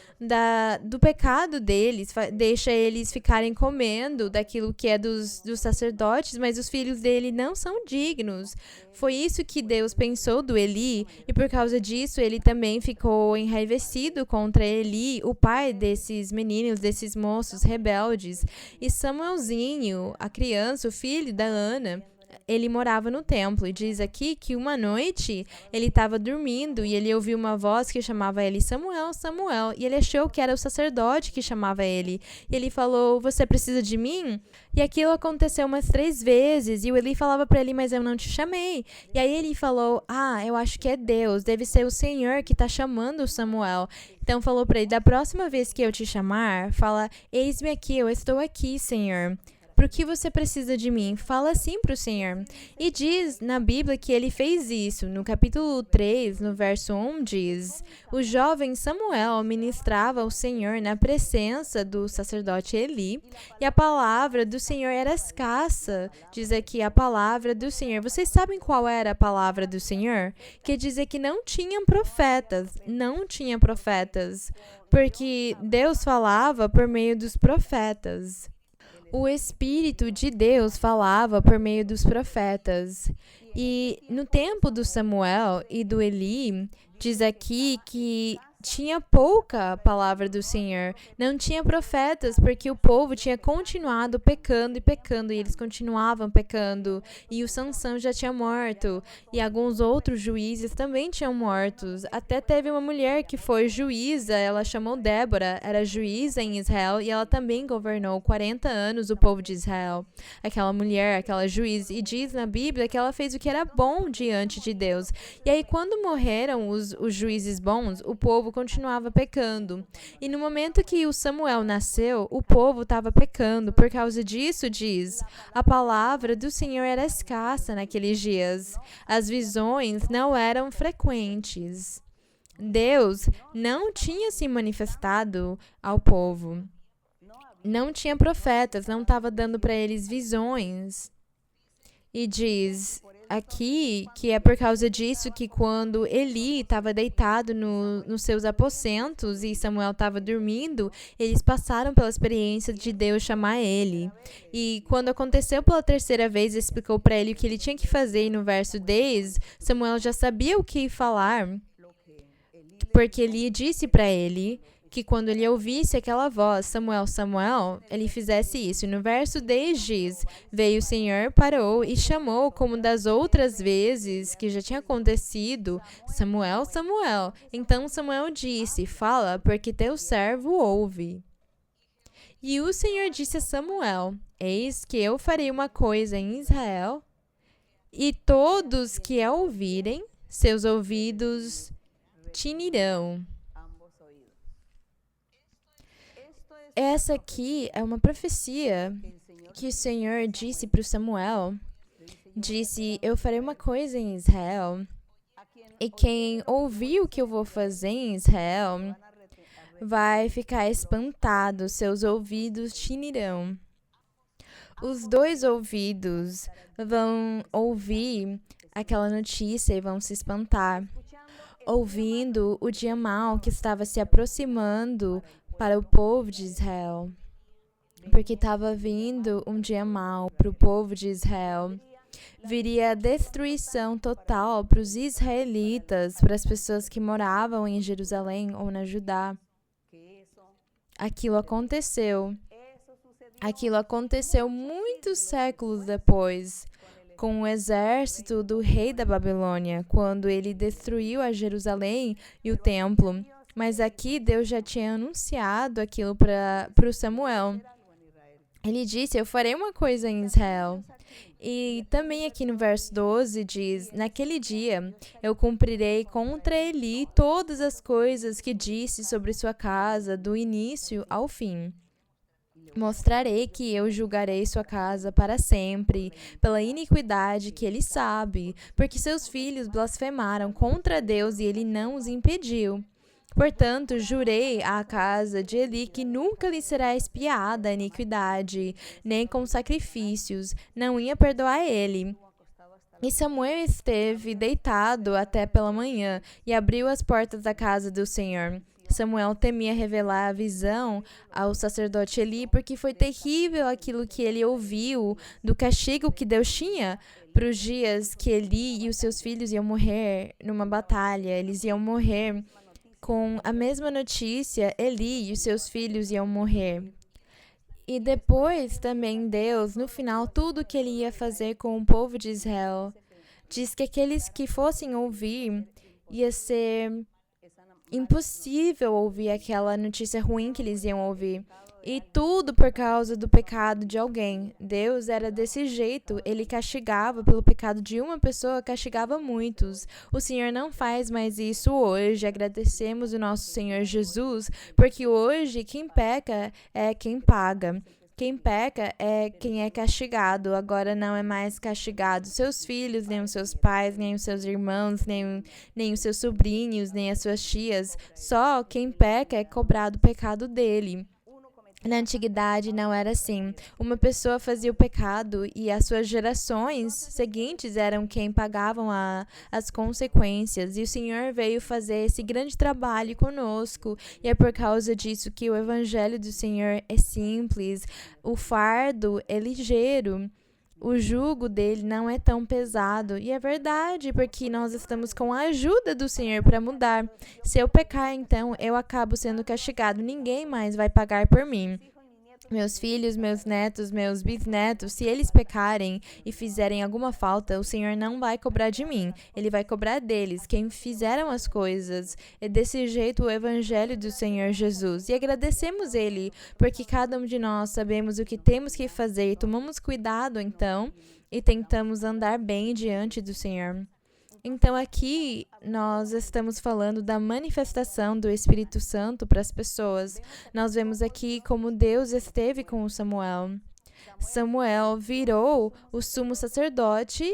do pecado deles, deixa eles ficarem comendo daquilo que é dos sacerdotes, mas os filhos dele não são dignos. Foi isso que Deus pensou do Eli, e por causa disso ele também ficou enraivecido contra Eli, o pai desses meninos, desses moços rebeldes. E Samuelzinho, a criança, o filho da Ana, ele morava no templo e diz aqui que uma noite ele estava dormindo e ele ouviu uma voz que chamava ele Samuel, Samuel, e ele achou que era o sacerdote que chamava ele. E ele falou, você precisa de mim? E aquilo aconteceu umas 3 vezes e o Eli falava para ele, mas eu não te chamei. E aí ele falou, eu acho que é Deus, deve ser o Senhor que está chamando o Samuel. Então falou para ele, da próxima vez que eu te chamar, fala, eis-me aqui, eu estou aqui, Senhor. Por que você precisa de mim? Fala assim para o Senhor. E diz na Bíblia que ele fez isso. No capítulo 3, no verso 1, diz, o jovem Samuel ministrava ao Senhor na presença do sacerdote Eli, e a palavra do Senhor era escassa. Diz aqui a palavra do Senhor. Vocês sabem qual era a palavra do Senhor? Quer dizer que não tinham profetas. Não tinha profetas. Porque Deus falava por meio dos profetas. O Espírito de Deus falava por meio dos profetas. E no tempo do Samuel e do Eli, diz aqui que tinha pouca palavra do Senhor, não tinha profetas, porque o povo tinha continuado pecando e pecando, e eles continuavam pecando, e o Sansão já tinha morto, e alguns outros juízes também tinham mortos. Até teve uma mulher que foi juíza, ela chamou Débora, era juíza em Israel, e ela também governou 40 anos o povo de Israel. Aquela mulher, aquela juíza, e diz na Bíblia que ela fez o que era bom diante de Deus. E aí, quando morreram os juízes bons, o povo continuava pecando. E no momento que o Samuel nasceu, o povo estava pecando. Por causa disso, diz, a palavra do Senhor era escassa naqueles dias. As visões não eram frequentes. Deus não tinha se manifestado ao povo. Não tinha profetas, não estava dando para eles visões. E diz aqui que é por causa disso que quando Eli estava deitado nos seus aposentos e Samuel estava dormindo, eles passaram pela experiência de Deus chamar ele. E quando aconteceu pela terceira vez, explicou para ele o que ele tinha que fazer, e no verso 10, Samuel já sabia o que falar, porque Eli disse para ele que quando ele ouvisse aquela voz, Samuel, Samuel, ele fizesse isso. E no verso 10 diz, veio o Senhor, parou e chamou, como das outras vezes que já tinha acontecido, Samuel, Samuel. Então Samuel disse, fala, porque teu servo ouve. E o Senhor disse a Samuel, eis que eu farei uma coisa em Israel, e todos que a ouvirem, seus ouvidos tinirão. Essa aqui é uma profecia que o Senhor disse para o Samuel. Disse, eu farei uma coisa em Israel, e quem ouvir o que eu vou fazer em Israel vai ficar espantado, seus ouvidos tinirão. Os dois ouvidos vão ouvir aquela notícia e vão se espantar, ouvindo o dia mau que estava se aproximando para o povo de Israel, porque estava vindo um dia mau para o povo de Israel. Viria a destruição total para os israelitas, para as pessoas que moravam em Jerusalém ou na Judá. Aquilo aconteceu. Aquilo aconteceu muitos séculos depois, com o exército do rei da Babilônia, quando ele destruiu a Jerusalém e o templo. Mas aqui Deus já tinha anunciado aquilo para o Samuel. Ele disse, eu farei uma coisa em Israel. E também aqui no verso 12 diz, naquele dia eu cumprirei contra Eli todas as coisas que disse sobre sua casa, do início ao fim. Mostrarei que eu julgarei sua casa para sempre, pela iniquidade que ele sabe, porque seus filhos blasfemaram contra Deus e ele não os impediu. Portanto, jurei à casa de Eli que nunca lhe será expiada a iniquidade, nem com sacrifícios, não ia perdoar ele. E Samuel esteve deitado até pela manhã, e abriu as portas da casa do Senhor. Samuel temia revelar a visão ao sacerdote Eli, porque foi terrível aquilo que ele ouviu do castigo que Deus tinha para os dias que Eli e os seus filhos iam morrer numa batalha. Eles iam morrer com a mesma notícia, Eli e os seus filhos iam morrer. E depois também Deus, no final, tudo que ele ia fazer com o povo de Israel, diz que aqueles que fossem ouvir, ia ser impossível ouvir aquela notícia ruim que eles iam ouvir. E tudo por causa do pecado de alguém. Deus era desse jeito, ele castigava pelo pecado de uma pessoa, castigava muitos. O Senhor não faz mais isso hoje. Agradecemos o nosso Senhor Jesus, porque hoje quem peca é quem paga. Quem peca é quem é castigado. Agora não é mais castigado seus filhos, nem os seus pais, nem os seus irmãos, nem os seus sobrinhos, nem as suas tias. Só quem peca é cobrado o pecado dele. Na antiguidade não era assim. Uma pessoa fazia o pecado e as suas gerações seguintes eram quem pagavam as consequências. E o Senhor veio fazer esse grande trabalho conosco. E é por causa disso que o Evangelho do Senhor é simples. O fardo é ligeiro. o jugo dele não é tão pesado. E é verdade, porque nós estamos com a ajuda do Senhor para mudar. Se eu pecar, então eu acabo sendo castigado. Ninguém mais vai pagar por mim. Meus filhos, meus netos, meus bisnetos, se eles pecarem e fizerem alguma falta, o Senhor não vai cobrar de mim. Ele vai cobrar deles, quem fizeram as coisas. É desse jeito o evangelho do Senhor Jesus. E agradecemos Ele, porque cada um de nós sabemos o que temos que fazer. Tomamos cuidado, então, e tentamos andar bem diante do Senhor. Então, aqui nós estamos falando da manifestação do Espírito Santo para as pessoas. Nós vemos aqui como Deus esteve com o Samuel. Samuel virou o sumo sacerdote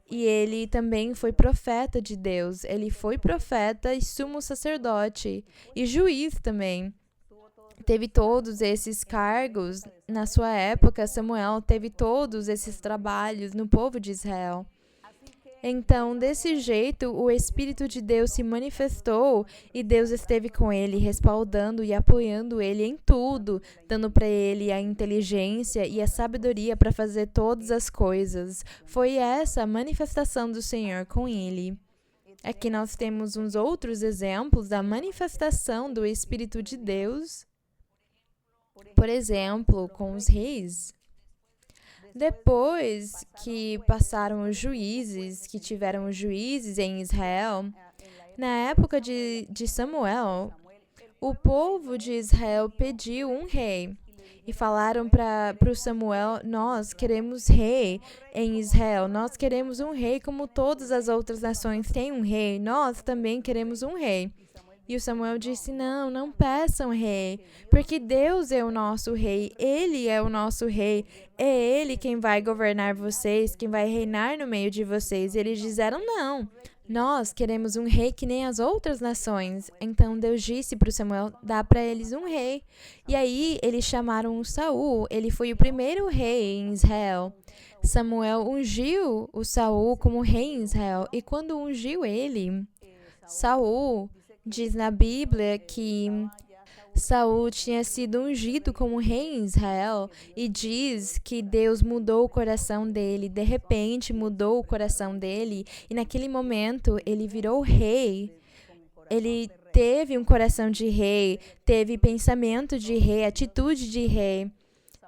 e ele também foi profeta de Deus. Ele foi profeta e sumo sacerdote e juiz também. Teve todos esses cargos na sua época. Samuel teve todos esses trabalhos no povo de Israel. Então, desse jeito, o Espírito de Deus se manifestou e Deus esteve com ele, respaldando e apoiando ele em tudo, dando para ele a inteligência e a sabedoria para fazer todas as coisas. Foi essa a manifestação do Senhor com ele. Aqui nós temos uns outros exemplos da manifestação do Espírito de Deus. Por exemplo, com os reis. Depois que passaram os juízes, que tiveram os juízes em Israel, na época de Samuel, o povo de Israel pediu um rei. E falaram para o Samuel, nós queremos rei em Israel, nós queremos um rei como todas as outras nações têm um rei, nós também queremos um rei. E o Samuel disse, não peçam rei, porque Deus é o nosso rei, Ele é o nosso rei, é Ele quem vai governar vocês, quem vai reinar no meio de vocês. E eles disseram, não, nós queremos um rei que nem as outras nações. Então Deus disse para o Samuel, dá para eles um rei. E aí eles chamaram o Saul, ele foi o primeiro rei em Israel. Samuel ungiu o Saul como rei em Israel, e quando ungiu ele, Saul... Diz na Bíblia que Saul tinha sido ungido como rei em Israel e diz que Deus mudou o coração dele, de repente mudou o coração dele e naquele momento ele virou rei. Ele teve um coração de rei, teve pensamento de rei, atitude de rei.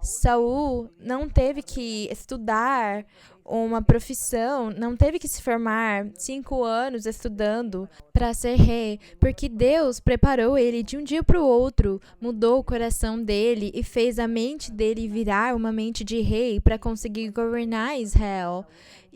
Saul não teve que estudar uma profissão, não teve que se formar 5 anos estudando para ser rei, porque Deus preparou ele de um dia para o outro, mudou o coração dele e fez a mente dele virar uma mente de rei para conseguir governar Israel.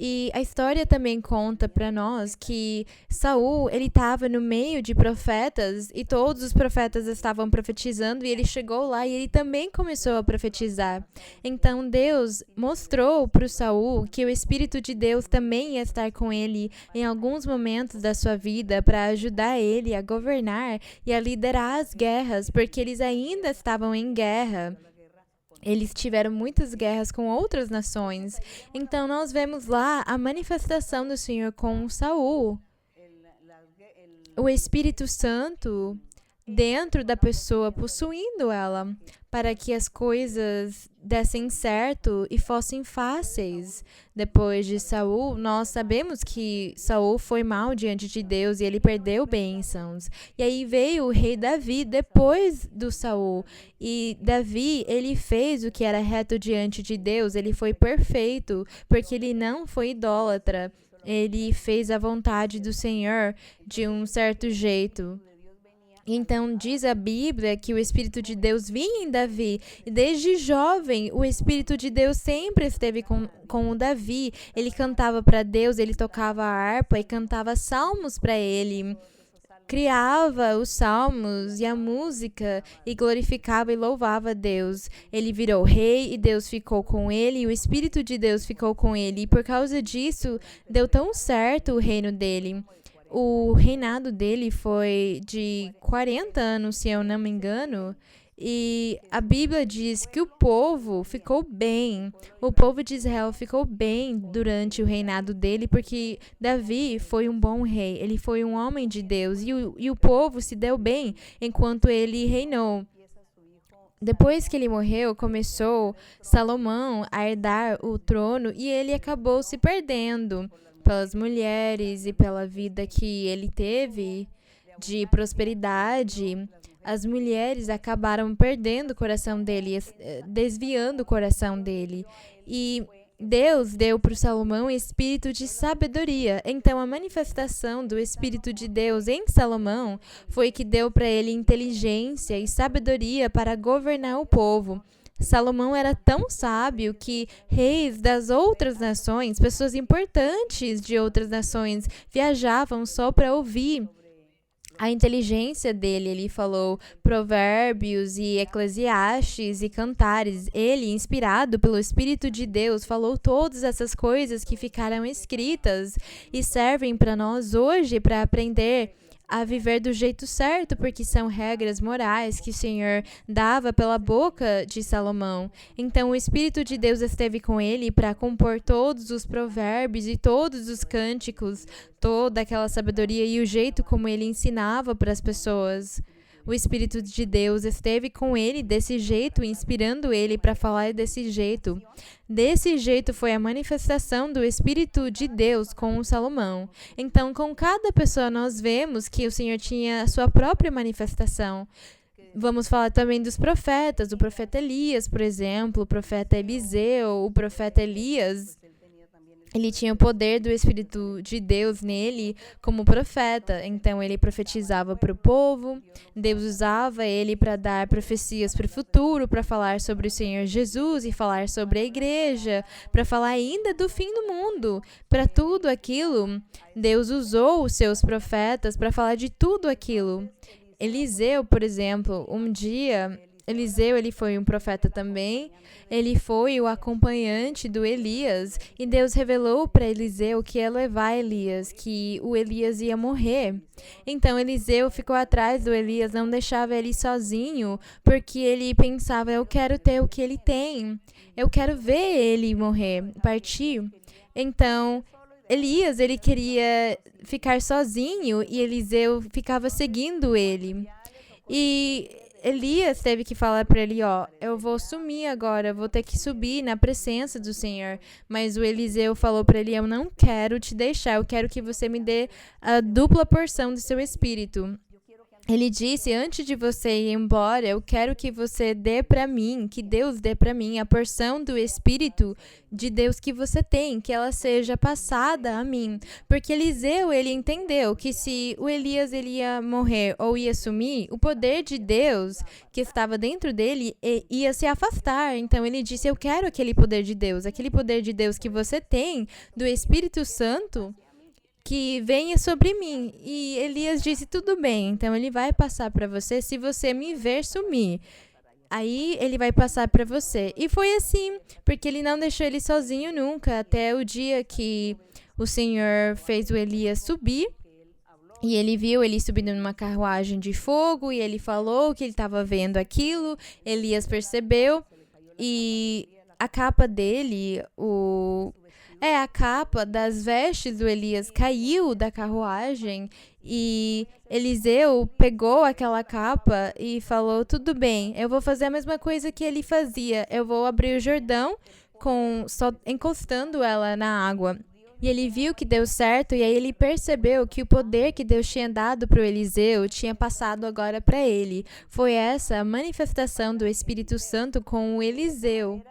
E a história também conta para nós que Saul, ele estava no meio de profetas e todos os profetas estavam profetizando e ele chegou lá e ele também começou a profetizar. Então Deus mostrou para Saul que o Espírito de Deus também ia estar com ele em alguns momentos da sua vida para ajudar ele a governar e a liderar as guerras, porque eles ainda estavam em guerra. Eles tiveram muitas guerras com outras nações. Então, nós vemos lá a manifestação do Senhor com Saul. O Espírito Santo dentro da pessoa, possuindo ela, para que as coisas dessem certo e fossem fáceis. Depois de Saul, nós sabemos que Saul foi mal diante de Deus e ele perdeu bênçãos. E aí veio o rei Davi depois do Saul. E Davi, ele fez o que era reto diante de Deus, ele foi perfeito, porque ele não foi idólatra. Ele fez a vontade do Senhor de um certo jeito. Então, diz a Bíblia que o Espírito de Deus vinha em Davi. E desde jovem, o Espírito de Deus sempre esteve com o Davi. Ele cantava para Deus, ele tocava a harpa e cantava salmos para ele. Criava os salmos e a música e glorificava e louvava a Deus. Ele virou rei e Deus ficou com ele e o Espírito de Deus ficou com ele. E por causa disso, deu tão certo o reino dele. O reinado dele foi de 40 anos, se eu não me engano, e a Bíblia diz que o povo ficou bem, o povo de Israel ficou bem durante o reinado dele, porque Davi foi um bom rei, ele foi um homem de Deus, e o povo se deu bem enquanto ele reinou. depois que ele morreu, começou Salomão a herdar o trono e ele acabou se perdendo pelas mulheres e pela vida que ele teve de prosperidade. As mulheres acabaram perdendo o coração dele, desviando o coração dele. E Deus deu para o Salomão espírito de sabedoria. Então, a manifestação do Espírito de Deus em Salomão foi que deu para ele inteligência e sabedoria para governar o povo. Salomão era tão sábio que reis das outras nações, pessoas importantes de outras nações, viajavam só para ouvir a inteligência dele. Ele falou Provérbios e Eclesiastes e Cantares. Ele, inspirado pelo Espírito de Deus, falou todas essas coisas que ficaram escritas e servem para nós hoje para aprender a viver do jeito certo, porque são regras morais que o Senhor dava pela boca de Salomão. Então, o Espírito de Deus esteve com ele para compor todos os provérbios e todos os cânticos, toda aquela sabedoria e o jeito como ele ensinava para as pessoas. O Espírito de Deus esteve com ele desse jeito, inspirando ele para falar desse jeito. Desse jeito foi a manifestação do Espírito de Deus com o Salomão. Então, com cada pessoa nós vemos que o Senhor tinha a sua própria manifestação. Vamos falar também dos profetas, o profeta Elias, por exemplo, o profeta Eliseu, o profeta Elias. Ele tinha o poder do Espírito de Deus nele como profeta. Então, ele profetizava para o povo. Deus usava ele para dar profecias para o futuro, para falar sobre o Senhor Jesus e falar sobre a igreja, para falar ainda do fim do mundo. Para tudo aquilo, Deus usou os seus profetas para falar de tudo aquilo. Eliseu, por exemplo, um dia... Eliseu, ele foi um profeta também, ele foi o acompanhante do Elias, e Deus revelou para Eliseu que ia levar Elias, que o Elias ia morrer. Então, Eliseu ficou atrás do Elias, não deixava ele sozinho, porque ele pensava, eu quero ter o que ele tem, eu quero ver ele morrer, partir. Então, Elias, ele queria ficar sozinho, e Eliseu ficava seguindo ele. E Elias teve que falar para ele, eu vou sumir agora, eu vou ter que subir na presença do Senhor. Mas o Eliseu falou para ele, eu não quero te deixar, eu quero que você me dê a dupla porção do seu espírito. Ele disse, antes de você ir embora, eu quero que você dê para mim, que Deus dê para mim a porção do Espírito de Deus que você tem, que ela seja passada a mim. Porque Eliseu, ele entendeu que se o Elias ele ia morrer ou ia sumir, o poder de Deus que estava dentro dele ia se afastar. Então ele disse, eu quero aquele poder de Deus que você tem, do Espírito Santo, que venha sobre mim. E Elias disse, tudo bem, então ele vai passar para você se você me ver sumir. Aí ele vai passar para você. E foi assim, porque ele não deixou ele sozinho nunca, até o dia que o Senhor fez o Elias subir. E ele viu ele subindo numa carruagem de fogo, e ele falou que ele estava vendo aquilo. Elias percebeu, e a capa dele, a capa das vestes do Elias caiu da carruagem, e Eliseu pegou aquela capa e falou, tudo bem, eu vou fazer a mesma coisa que ele fazia, eu vou abrir o Jordão só encostando ela na água. E ele viu que deu certo, e aí ele percebeu que o poder que Deus tinha dado para o Eliseu tinha passado agora para ele. Foi essa a manifestação do Espírito Santo com o Eliseu.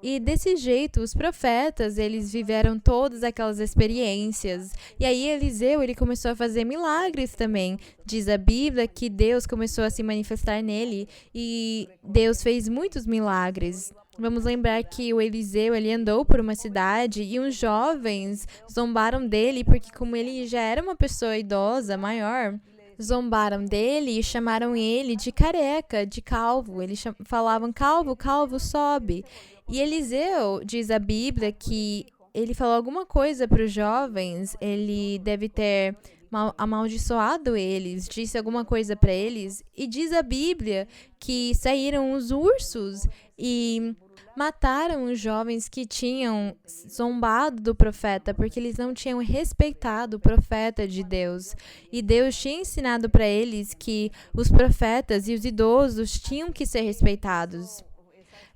E desse jeito, os profetas, eles viveram todas aquelas experiências. E aí Eliseu, ele começou a fazer milagres também. Diz a Bíblia que Deus começou a se manifestar nele, e Deus fez muitos milagres. Vamos lembrar que o Eliseu, ele andou por uma cidade e uns jovens zombaram dele, porque como ele já era uma pessoa idosa, maior, zombaram dele e chamaram ele de careca, de calvo. Eles falavam, calvo, calvo, sobe. E Eliseu, diz a Bíblia, que ele falou alguma coisa para os jovens, ele deve ter amaldiçoado eles, disse alguma coisa para eles, e diz a Bíblia que saíram os ursos e mataram os jovens que tinham zombado do profeta, porque eles não tinham respeitado o profeta de Deus. E Deus tinha ensinado para eles que os profetas e os idosos tinham que ser respeitados.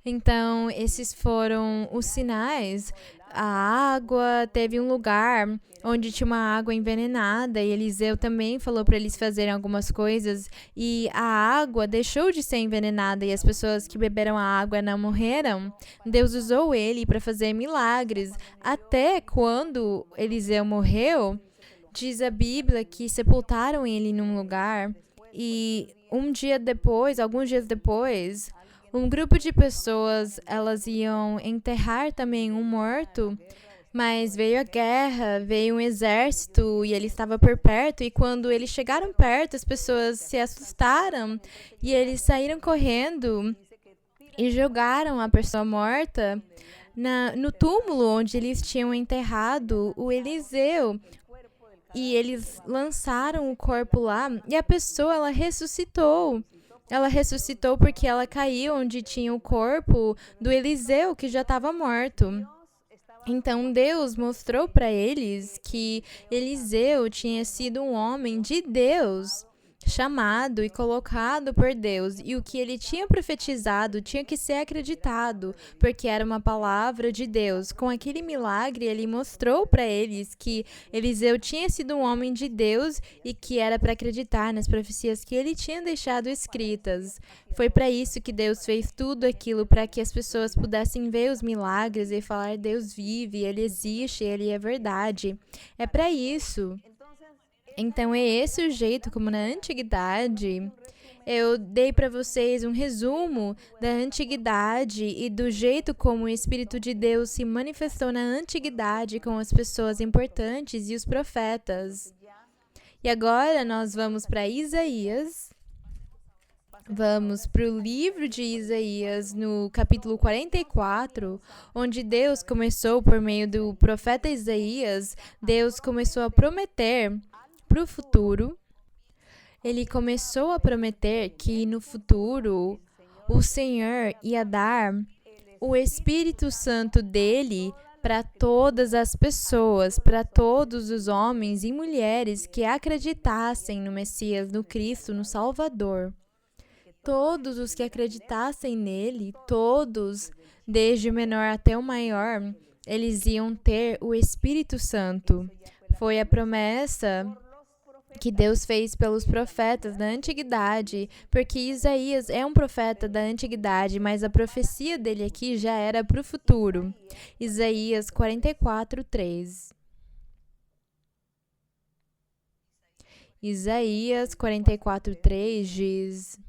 Então, esses foram os sinais. A água, teve um lugar onde tinha uma água envenenada e Eliseu também falou para eles fazerem algumas coisas e a água deixou de ser envenenada e as pessoas que beberam a água não morreram. Deus usou ele para fazer milagres. Até quando Eliseu morreu, diz a Bíblia que sepultaram ele num lugar e alguns dias depois, um grupo de pessoas, elas iam enterrar também um morto, mas veio a guerra, veio um exército e ele estava por perto. E quando eles chegaram perto, as pessoas se assustaram e eles saíram correndo e jogaram a pessoa morta no túmulo onde eles tinham enterrado o Eliseu. E eles lançaram o corpo lá e a pessoa, ela ressuscitou. Ela ressuscitou porque ela caiu onde tinha o corpo do Eliseu, que já estava morto. Então Deus mostrou para eles que Eliseu tinha sido um homem de Deus, chamado e colocado por Deus, e o que ele tinha profetizado tinha que ser acreditado, porque era uma palavra de Deus. Com aquele milagre, ele mostrou para eles que Eliseu tinha sido um homem de Deus e que era para acreditar nas profecias que ele tinha deixado escritas. Foi para isso que Deus fez tudo aquilo, para que as pessoas pudessem ver os milagres e falar: Deus vive, Ele existe, Ele é verdade. É para isso. Então, é esse o jeito como na antiguidade, eu dei para vocês um resumo da antiguidade e do jeito como o Espírito de Deus se manifestou na antiguidade com as pessoas importantes e os profetas. E agora nós vamos para Isaías. Vamos para o livro de Isaías, no capítulo 44, onde Deus começou, por meio do profeta Isaías, Deus começou a prometer para o futuro. Ele começou a prometer que no futuro o Senhor ia dar o Espírito Santo dele para todas as pessoas, para todos os homens e mulheres que acreditassem no Messias, no Cristo, no Salvador. Todos os que acreditassem nele, todos, desde o menor até o maior, eles iam ter o Espírito Santo. Foi a promessa que Deus fez pelos profetas da antiguidade, porque Isaías é um profeta da antiguidade, mas a profecia dele aqui já era para o futuro. Isaías 44, 3. Isaías 44, 3 diz: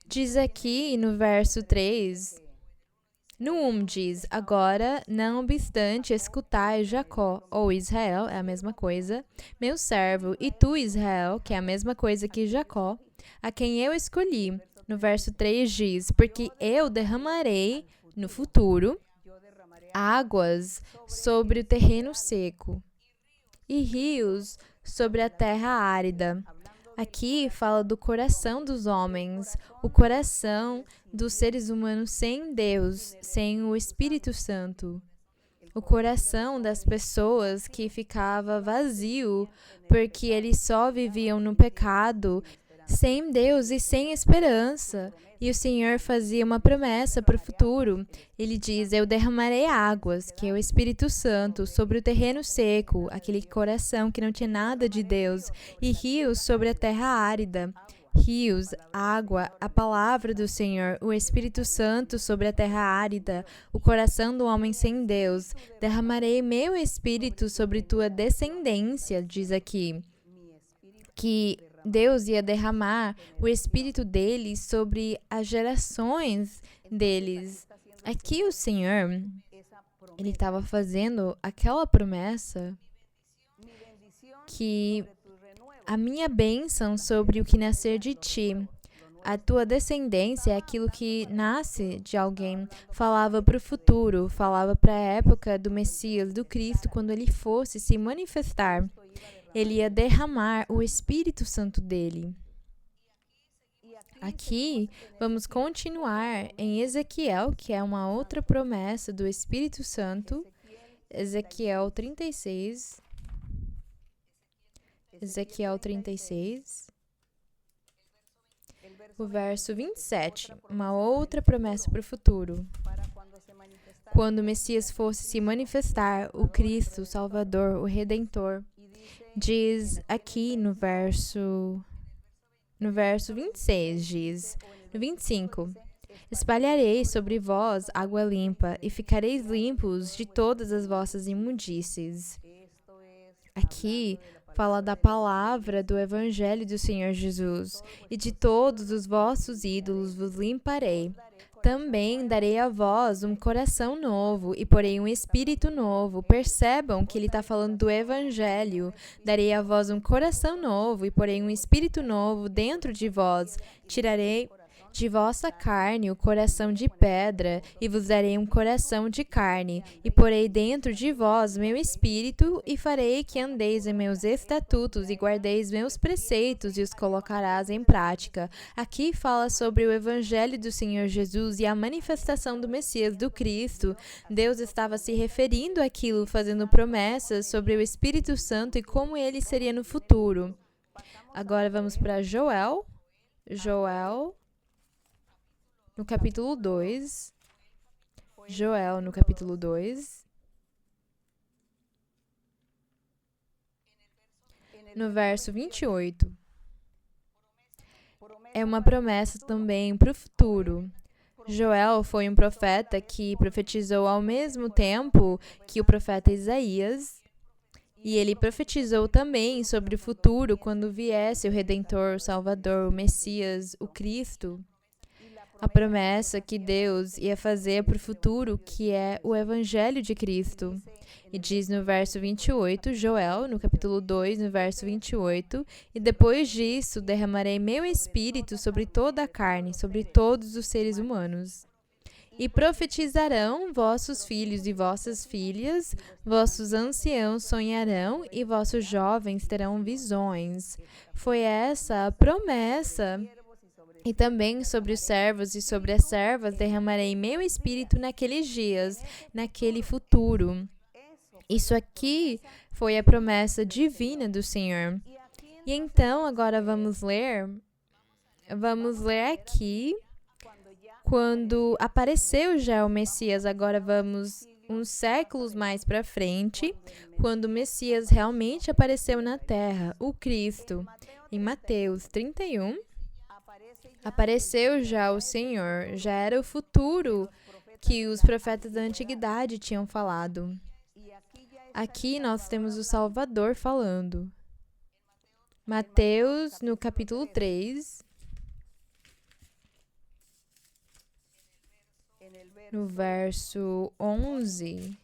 Diz aqui no verso 3, no 1 diz: Agora, não obstante, escutai Jacó, ou Israel, é a mesma coisa, meu servo, e tu, Israel, que é a mesma coisa que Jacó, a quem eu escolhi. No verso 3 diz: Porque eu derramarei, no futuro, águas sobre o terreno seco e rios sobre a terra árida. Aqui fala do coração dos homens, o coração dos seres humanos sem Deus, sem o Espírito Santo. O coração das pessoas que ficava vazio, porque eles só viviam no pecado, sem Deus e sem esperança. E o Senhor fazia uma promessa para o futuro. Ele diz: Eu derramarei águas, que é o Espírito Santo, sobre o terreno seco, aquele coração que não tinha nada de Deus, e rios sobre a terra árida. Rios, água, a palavra do Senhor, o Espírito Santo sobre a terra árida, o coração do homem sem Deus. Derramarei meu Espírito sobre tua descendência, diz aqui. Que Deus ia derramar o Espírito deles sobre as gerações deles. Aqui o Senhor, Ele estava fazendo aquela promessa que a minha bênção sobre o que nascer de ti, a tua descendência é aquilo que nasce de alguém. Falava para o futuro, falava para a época do Messias, do Cristo, quando ele fosse se manifestar. ele ia derramar o Espírito Santo dele. Aqui, vamos continuar em Ezequiel, que é uma outra promessa do Espírito Santo. Ezequiel 36. Ezequiel 36. O verso 27, uma outra promessa para o futuro. Quando o Messias fosse se manifestar, o Cristo, o Salvador, o Redentor, diz aqui no verso 26, diz, no 25, espalharei sobre vós água limpa, e ficareis limpos de todas as vossas imundícies. Aqui fala da palavra do Evangelho do Senhor Jesus, e de todos os vossos ídolos vos limparei. Também darei a vós um coração novo e porei um espírito novo. Percebam que ele está falando do Evangelho. Darei a vós um coração novo e porei um espírito novo dentro de vós. Tirarei de vossa carne o coração de pedra e vos darei um coração de carne. E porei dentro de vós meu espírito e farei que andeis em meus estatutos e guardeis meus preceitos e os colocarás em prática. Aqui fala sobre o Evangelho do Senhor Jesus e a manifestação do Messias, do Cristo. Deus estava se referindo àquilo, fazendo promessas sobre o Espírito Santo e como ele seria no futuro. Agora vamos para Joel. No capítulo 2, Joel, no capítulo 2, no verso 28, é uma promessa também para o futuro. Joel foi um profeta que profetizou ao mesmo tempo que o profeta Isaías, e ele profetizou também sobre o futuro quando viesse o Redentor, o Salvador, o Messias, o Cristo. A promessa que Deus ia fazer para o futuro, que é o Evangelho de Cristo. E diz no verso 28, Joel, no capítulo 2, no verso 28, e depois disso derramarei meu espírito sobre toda a carne, sobre todos os seres humanos. E profetizarão vossos filhos e vossas filhas, vossos anciãos sonharão e vossos jovens terão visões. Foi essa a promessa. E também sobre os servos e sobre as servas derramarei meu espírito naqueles dias, naquele futuro. Isso aqui foi a promessa divina do Senhor. E então, agora vamos ler aqui, quando apareceu já o Messias, agora vamos uns séculos mais para frente, quando o Messias realmente apareceu na terra, o Cristo. Em Mateus 31, apareceu já o Senhor, já era o futuro que os profetas da antiguidade tinham falado. Aqui nós temos o Salvador falando. Mateus, no capítulo 3, no verso 11.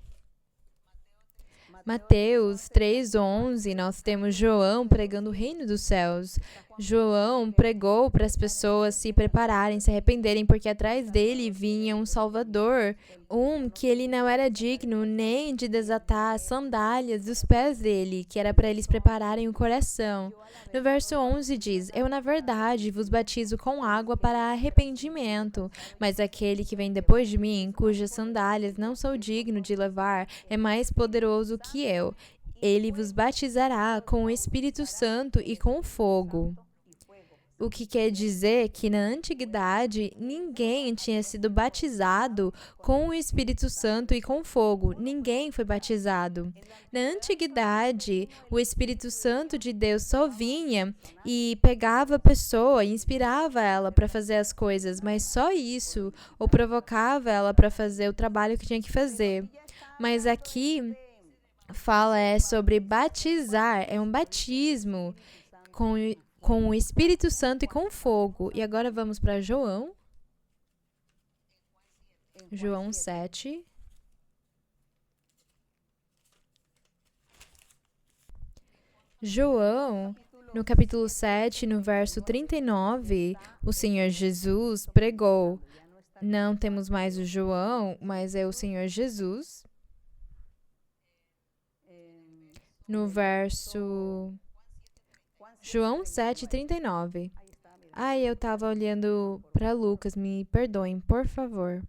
Mateus 3:11, nós temos João pregando o reino dos céus. João pregou para as pessoas se prepararem, se arrependerem, porque atrás dele vinha um Salvador, que ele não era digno nem de desatar as sandálias dos pés dele, que era para eles prepararem o coração. No verso 11 diz, eu na verdade vos batizo com água para arrependimento, mas aquele que vem depois de mim, cujas sandálias não sou digno de levar, é mais poderoso que eu. Ele vos batizará com o Espírito Santo e com fogo. O que quer dizer que na antiguidade ninguém tinha sido batizado com o Espírito Santo e com fogo. Ninguém foi batizado. Na antiguidade, o Espírito Santo de Deus só vinha e pegava a pessoa e inspirava ela para fazer as coisas, mas só isso, ou provocava ela para fazer o trabalho que tinha que fazer. Mas aqui fala sobre batizar, é um batismo com o Espírito Santo e com fogo. E agora vamos para João 7. João, no capítulo 7, no verso 39, o Senhor Jesus pregou. Não temos mais o João, mas é o Senhor Jesus. no verso João 7:39. Ai, eu estava olhando para Lucas, me perdoem, por favor.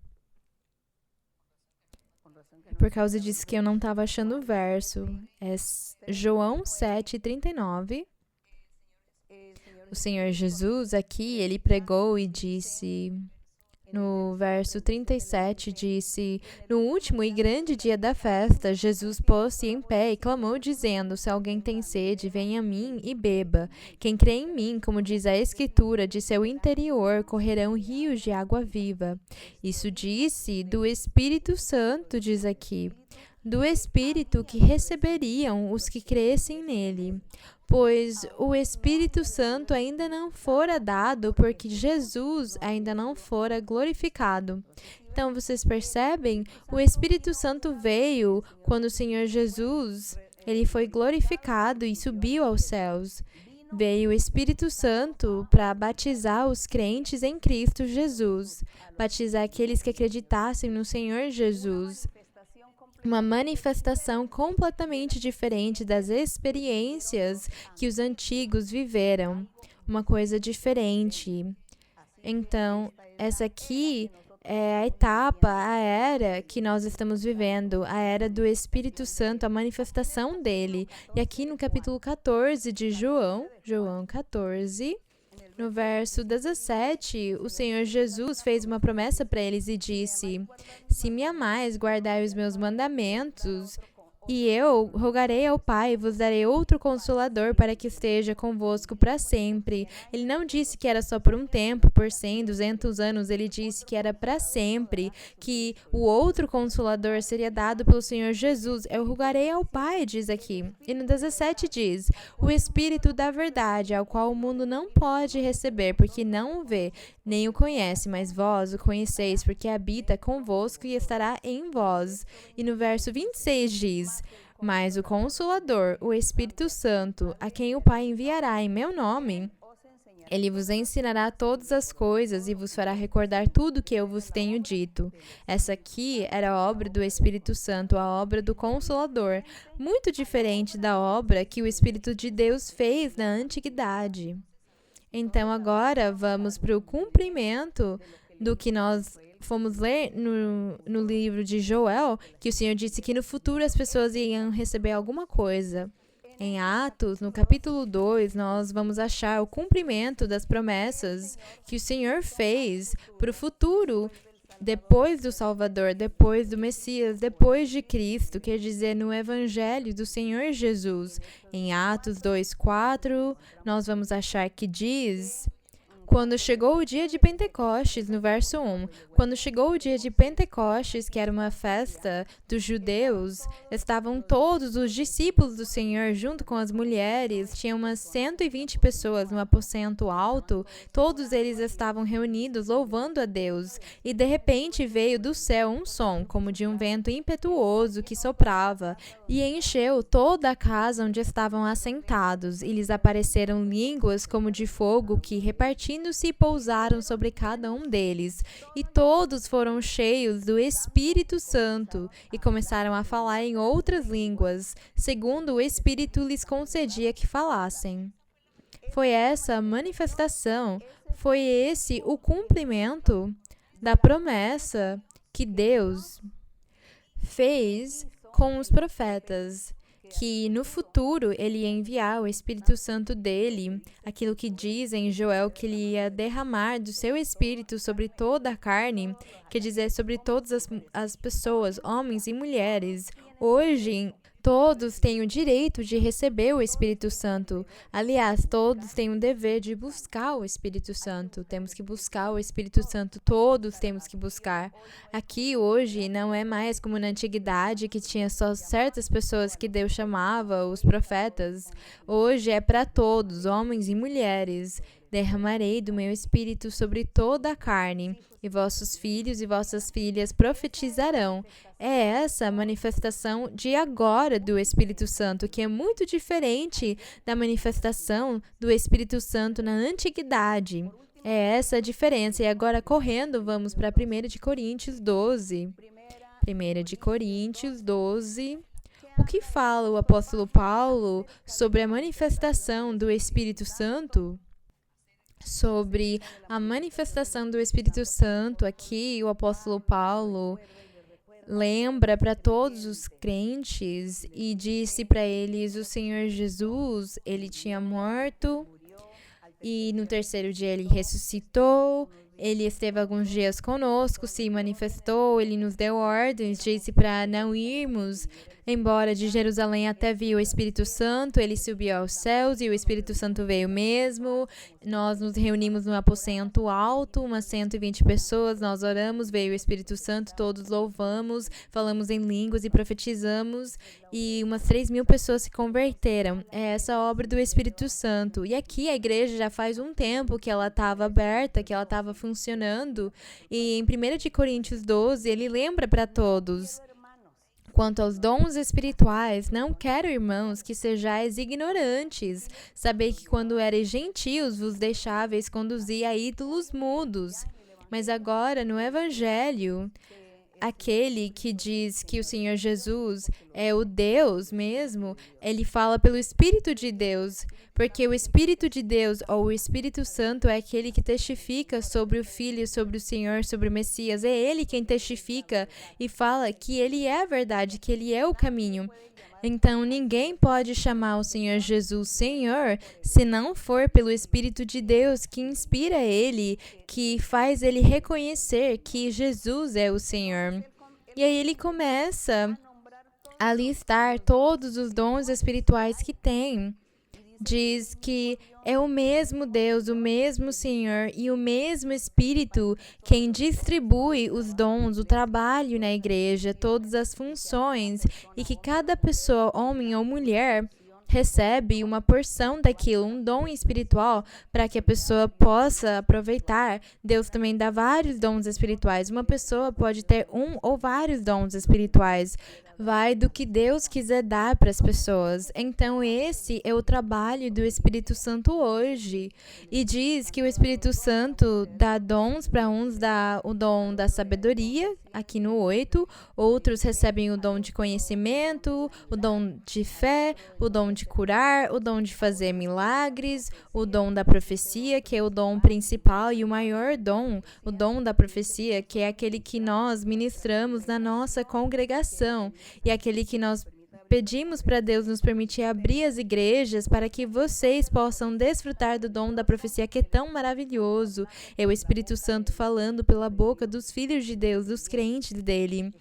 Por causa disso que eu não estava achando o verso. É João 7:39. O Senhor Jesus aqui, ele pregou e disse, no verso 37, disse: No último e grande dia da festa, Jesus pôs-se em pé e clamou, dizendo: Se alguém tem sede, venha a mim e beba. Quem crê em mim, como diz a Escritura, de seu interior correrão rios de água viva. Isso disse do Espírito Santo, diz aqui, do Espírito que receberiam os que crescem nele. Pois o Espírito Santo ainda não fora dado, porque Jesus ainda não fora glorificado. Então, vocês percebem? O Espírito Santo veio quando o Senhor Jesus, ele foi glorificado e subiu aos céus. Veio o Espírito Santo para batizar os crentes em Cristo Jesus, batizar aqueles que acreditassem no Senhor Jesus. Uma manifestação completamente diferente das experiências que os antigos viveram. Uma coisa diferente. Então, essa aqui é a etapa, a era que nós estamos vivendo, a era do Espírito Santo, a manifestação dele. E aqui no capítulo 14 de João 14, no verso 17, o Senhor Jesus fez uma promessa para eles e disse: Se me amais, guardai os meus mandamentos, e eu rogarei ao Pai e vos darei outro Consolador para que esteja convosco para sempre. Ele não disse que era só por um tempo, por 100, 200 anos. Ele disse que era para sempre, que o outro Consolador seria dado pelo Senhor Jesus. Eu rogarei ao Pai, diz aqui. E no 17 diz: O Espírito da verdade, ao qual o mundo não pode receber, porque não o vê, nem o conhece, mas vós o conheceis, porque habita convosco e estará em vós. E no verso 26 diz: Mas o Consolador, o Espírito Santo, a quem o Pai enviará em meu nome, ele vos ensinará todas as coisas e vos fará recordar tudo que eu vos tenho dito. Essa aqui era a obra do Espírito Santo, a obra do Consolador, muito diferente da obra que o Espírito de Deus fez na antiguidade. Então, agora vamos para o cumprimento do que nós fomos ler no livro de Joel, que o Senhor disse que no futuro as pessoas iam receber alguma coisa. Em Atos, no capítulo 2, nós vamos achar o cumprimento das promessas que o Senhor fez para o futuro, depois do Salvador, depois do Messias, depois de Cristo, quer dizer, no Evangelho do Senhor Jesus. Em Atos 2:4, nós vamos achar que diz: Quando chegou o dia de Pentecostes, no verso 1, quando chegou o dia de Pentecostes, que era uma festa dos judeus, estavam todos os discípulos do Senhor junto com as mulheres, tinha umas 120 pessoas no aposento alto, todos eles estavam reunidos louvando a Deus, e de repente veio do céu um som, como de um vento impetuoso que soprava, e encheu toda a casa onde estavam assentados, e lhes apareceram línguas como de fogo que, repartindo-se, pousaram sobre cada um deles, e todos foram cheios do Espírito Santo e começaram a falar em outras línguas, segundo o Espírito lhes concedia que falassem. Foi essa a manifestação, foi esse o cumprimento da promessa que Deus fez com os profetas, que no futuro ele ia enviar o Espírito Santo dele, aquilo que diz em Joel que ele ia derramar do seu Espírito sobre toda a carne, quer dizer, sobre todas as pessoas, homens e mulheres. Hoje, todos têm o direito de receber o Espírito Santo. Aliás, todos têm o dever de buscar o Espírito Santo. Temos que buscar o Espírito Santo, todos temos que buscar. Aqui, hoje, não é mais como na antiguidade, que tinha só certas pessoas que Deus chamava, os profetas. Hoje é para todos, homens e mulheres. Derramarei do meu Espírito sobre toda a carne, e vossos filhos e vossas filhas profetizarão. É essa a manifestação de agora do Espírito Santo, que é muito diferente da manifestação do Espírito Santo na antiguidade. É essa a diferença. E agora, correndo, vamos para 1 de Coríntios 12. 1 de Coríntios 12, O que fala o apóstolo Paulo sobre a manifestação do Espírito Santo? Sobre a manifestação do Espírito Santo, aqui o apóstolo Paulo lembra para todos os crentes e disse para eles: o Senhor Jesus, ele tinha morto e no terceiro dia ele ressuscitou. Ele esteve alguns dias conosco, se manifestou, ele nos deu ordens, disse para não irmos embora de Jerusalém até vir o Espírito Santo. Ele subiu aos céus e o Espírito Santo veio mesmo. Nós nos reunimos num aposento alto, umas 120 pessoas, nós oramos, veio o Espírito Santo, todos louvamos, falamos em línguas e profetizamos, e umas 3.000 pessoas se converteram. É essa obra do Espírito Santo. E aqui a igreja já faz um tempo que ela estava aberta, que ela estava funcionando, e em 1 de Coríntios 12, ele lembra para todos: quanto aos dons espirituais, não quero, irmãos, que sejais ignorantes. Sabei que quando erais gentios, vos deixáveis conduzir a ídolos mudos. Mas agora, no Evangelho, aquele que diz que o Senhor Jesus é o Deus mesmo, ele fala pelo Espírito de Deus, porque o Espírito de Deus, ou o Espírito Santo, é aquele que testifica sobre o Filho, sobre o Senhor, sobre o Messias. É ele quem testifica e fala que ele é a verdade, que ele é o caminho. Então, ninguém pode chamar o Senhor Jesus Senhor se não for pelo Espírito de Deus que inspira ele, que faz ele reconhecer que Jesus é o Senhor. E aí ele começa a listar todos os dons espirituais que tem. Diz que é o mesmo Deus, o mesmo Senhor e o mesmo Espírito quem distribui os dons, o trabalho na igreja, todas as funções, e que cada pessoa, homem ou mulher, recebe uma porção daquilo, um dom espiritual, para que a pessoa possa aproveitar. Deus também dá vários dons espirituais. Uma pessoa pode ter um ou vários dons espirituais. Vai do que Deus quiser dar para as pessoas. Então, esse é o trabalho do Espírito Santo hoje. E diz que o Espírito Santo dá dons, para uns dá o dom da sabedoria, aqui no 8, outros recebem o dom de conhecimento, o dom de fé, o dom de curar, o dom de fazer milagres, o dom da profecia, que é o dom principal e o maior dom, o dom da profecia, que é aquele que nós ministramos na nossa congregação. E aquele que nós pedimos para Deus nos permitir abrir as igrejas para que vocês possam desfrutar do dom da profecia, que é tão maravilhoso. É o Espírito Santo falando pela boca dos filhos de Deus, dos crentes dele.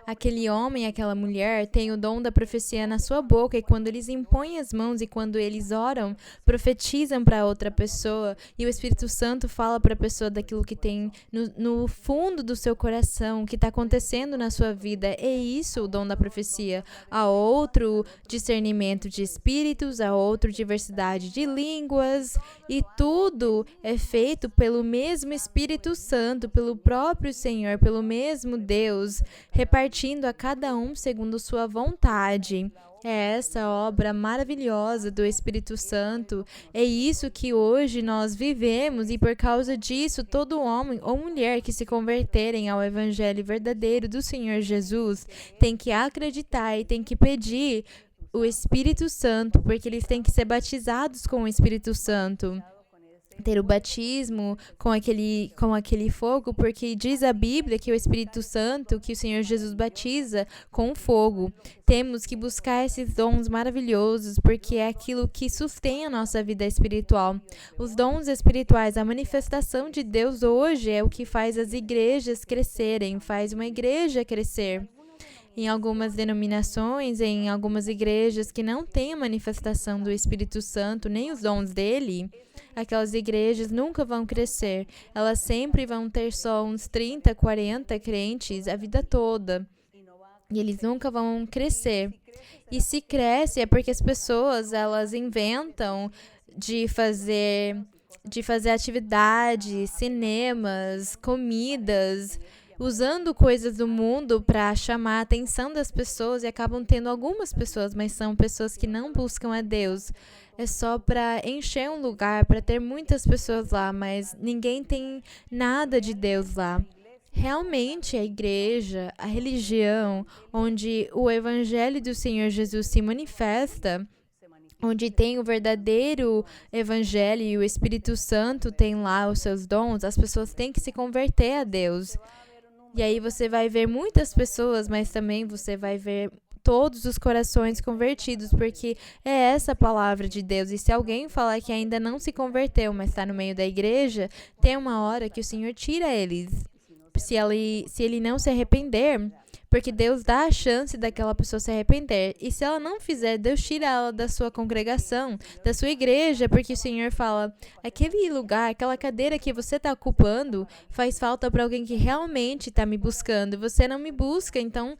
Aquele homem, aquela mulher tem o dom da profecia na sua boca, e quando eles impõem as mãos e quando eles oram, profetizam para outra pessoa, e o Espírito Santo fala para a pessoa daquilo que tem no fundo do seu coração, o que está acontecendo na sua vida. É isso o dom da profecia. Há outro discernimento de espíritos, há outra diversidade de línguas, e tudo é feito pelo mesmo Espírito Santo, pelo próprio Senhor, pelo mesmo Deus, repartindo a cada um segundo sua vontade. É essa obra maravilhosa do Espírito Santo. É isso que hoje nós vivemos, e por causa disso, todo homem ou mulher que se converterem ao Evangelho verdadeiro do Senhor Jesus tem que acreditar e tem que pedir o Espírito Santo, porque eles têm que ser batizados com o Espírito Santo. Ter o batismo com aquele fogo, porque diz a Bíblia que o Espírito Santo, que o Senhor Jesus batiza com fogo. Temos que buscar esses dons maravilhosos, porque é aquilo que sustém a nossa vida espiritual. Os dons espirituais, a manifestação de Deus hoje é o que faz as igrejas crescerem, faz uma igreja crescer. Em algumas denominações, em algumas igrejas que não têm a manifestação do Espírito Santo, nem os dons dele, aquelas igrejas nunca vão crescer. Elas sempre vão ter só uns 30, 40 crentes a vida toda. E eles nunca vão crescer. E se cresce é porque as pessoas, elas inventam de fazer atividades, cinemas, comidas, usando coisas do mundo para chamar a atenção das pessoas, e acabam tendo algumas pessoas, mas são pessoas que não buscam a Deus. É só para encher um lugar, para ter muitas pessoas lá, mas ninguém tem nada de Deus lá. realmente a igreja, a religião, onde o evangelho do Senhor Jesus se manifesta, onde tem o verdadeiro evangelho e o Espírito Santo tem lá os seus dons, as pessoas têm que se converter a Deus. E aí você vai ver muitas pessoas, mas também você vai ver todos os corações convertidos, porque é essa a palavra de Deus. E se alguém falar que ainda não se converteu, mas está no meio da igreja, tem uma hora que o Senhor tira eles. Se ele não se arrepender, porque Deus dá a chance daquela pessoa se arrepender. E se ela não fizer, Deus tira ela da sua congregação, da sua igreja, porque o Senhor fala, aquele lugar, aquela cadeira que você está ocupando, faz falta para alguém que realmente está me buscando. Você não me busca, então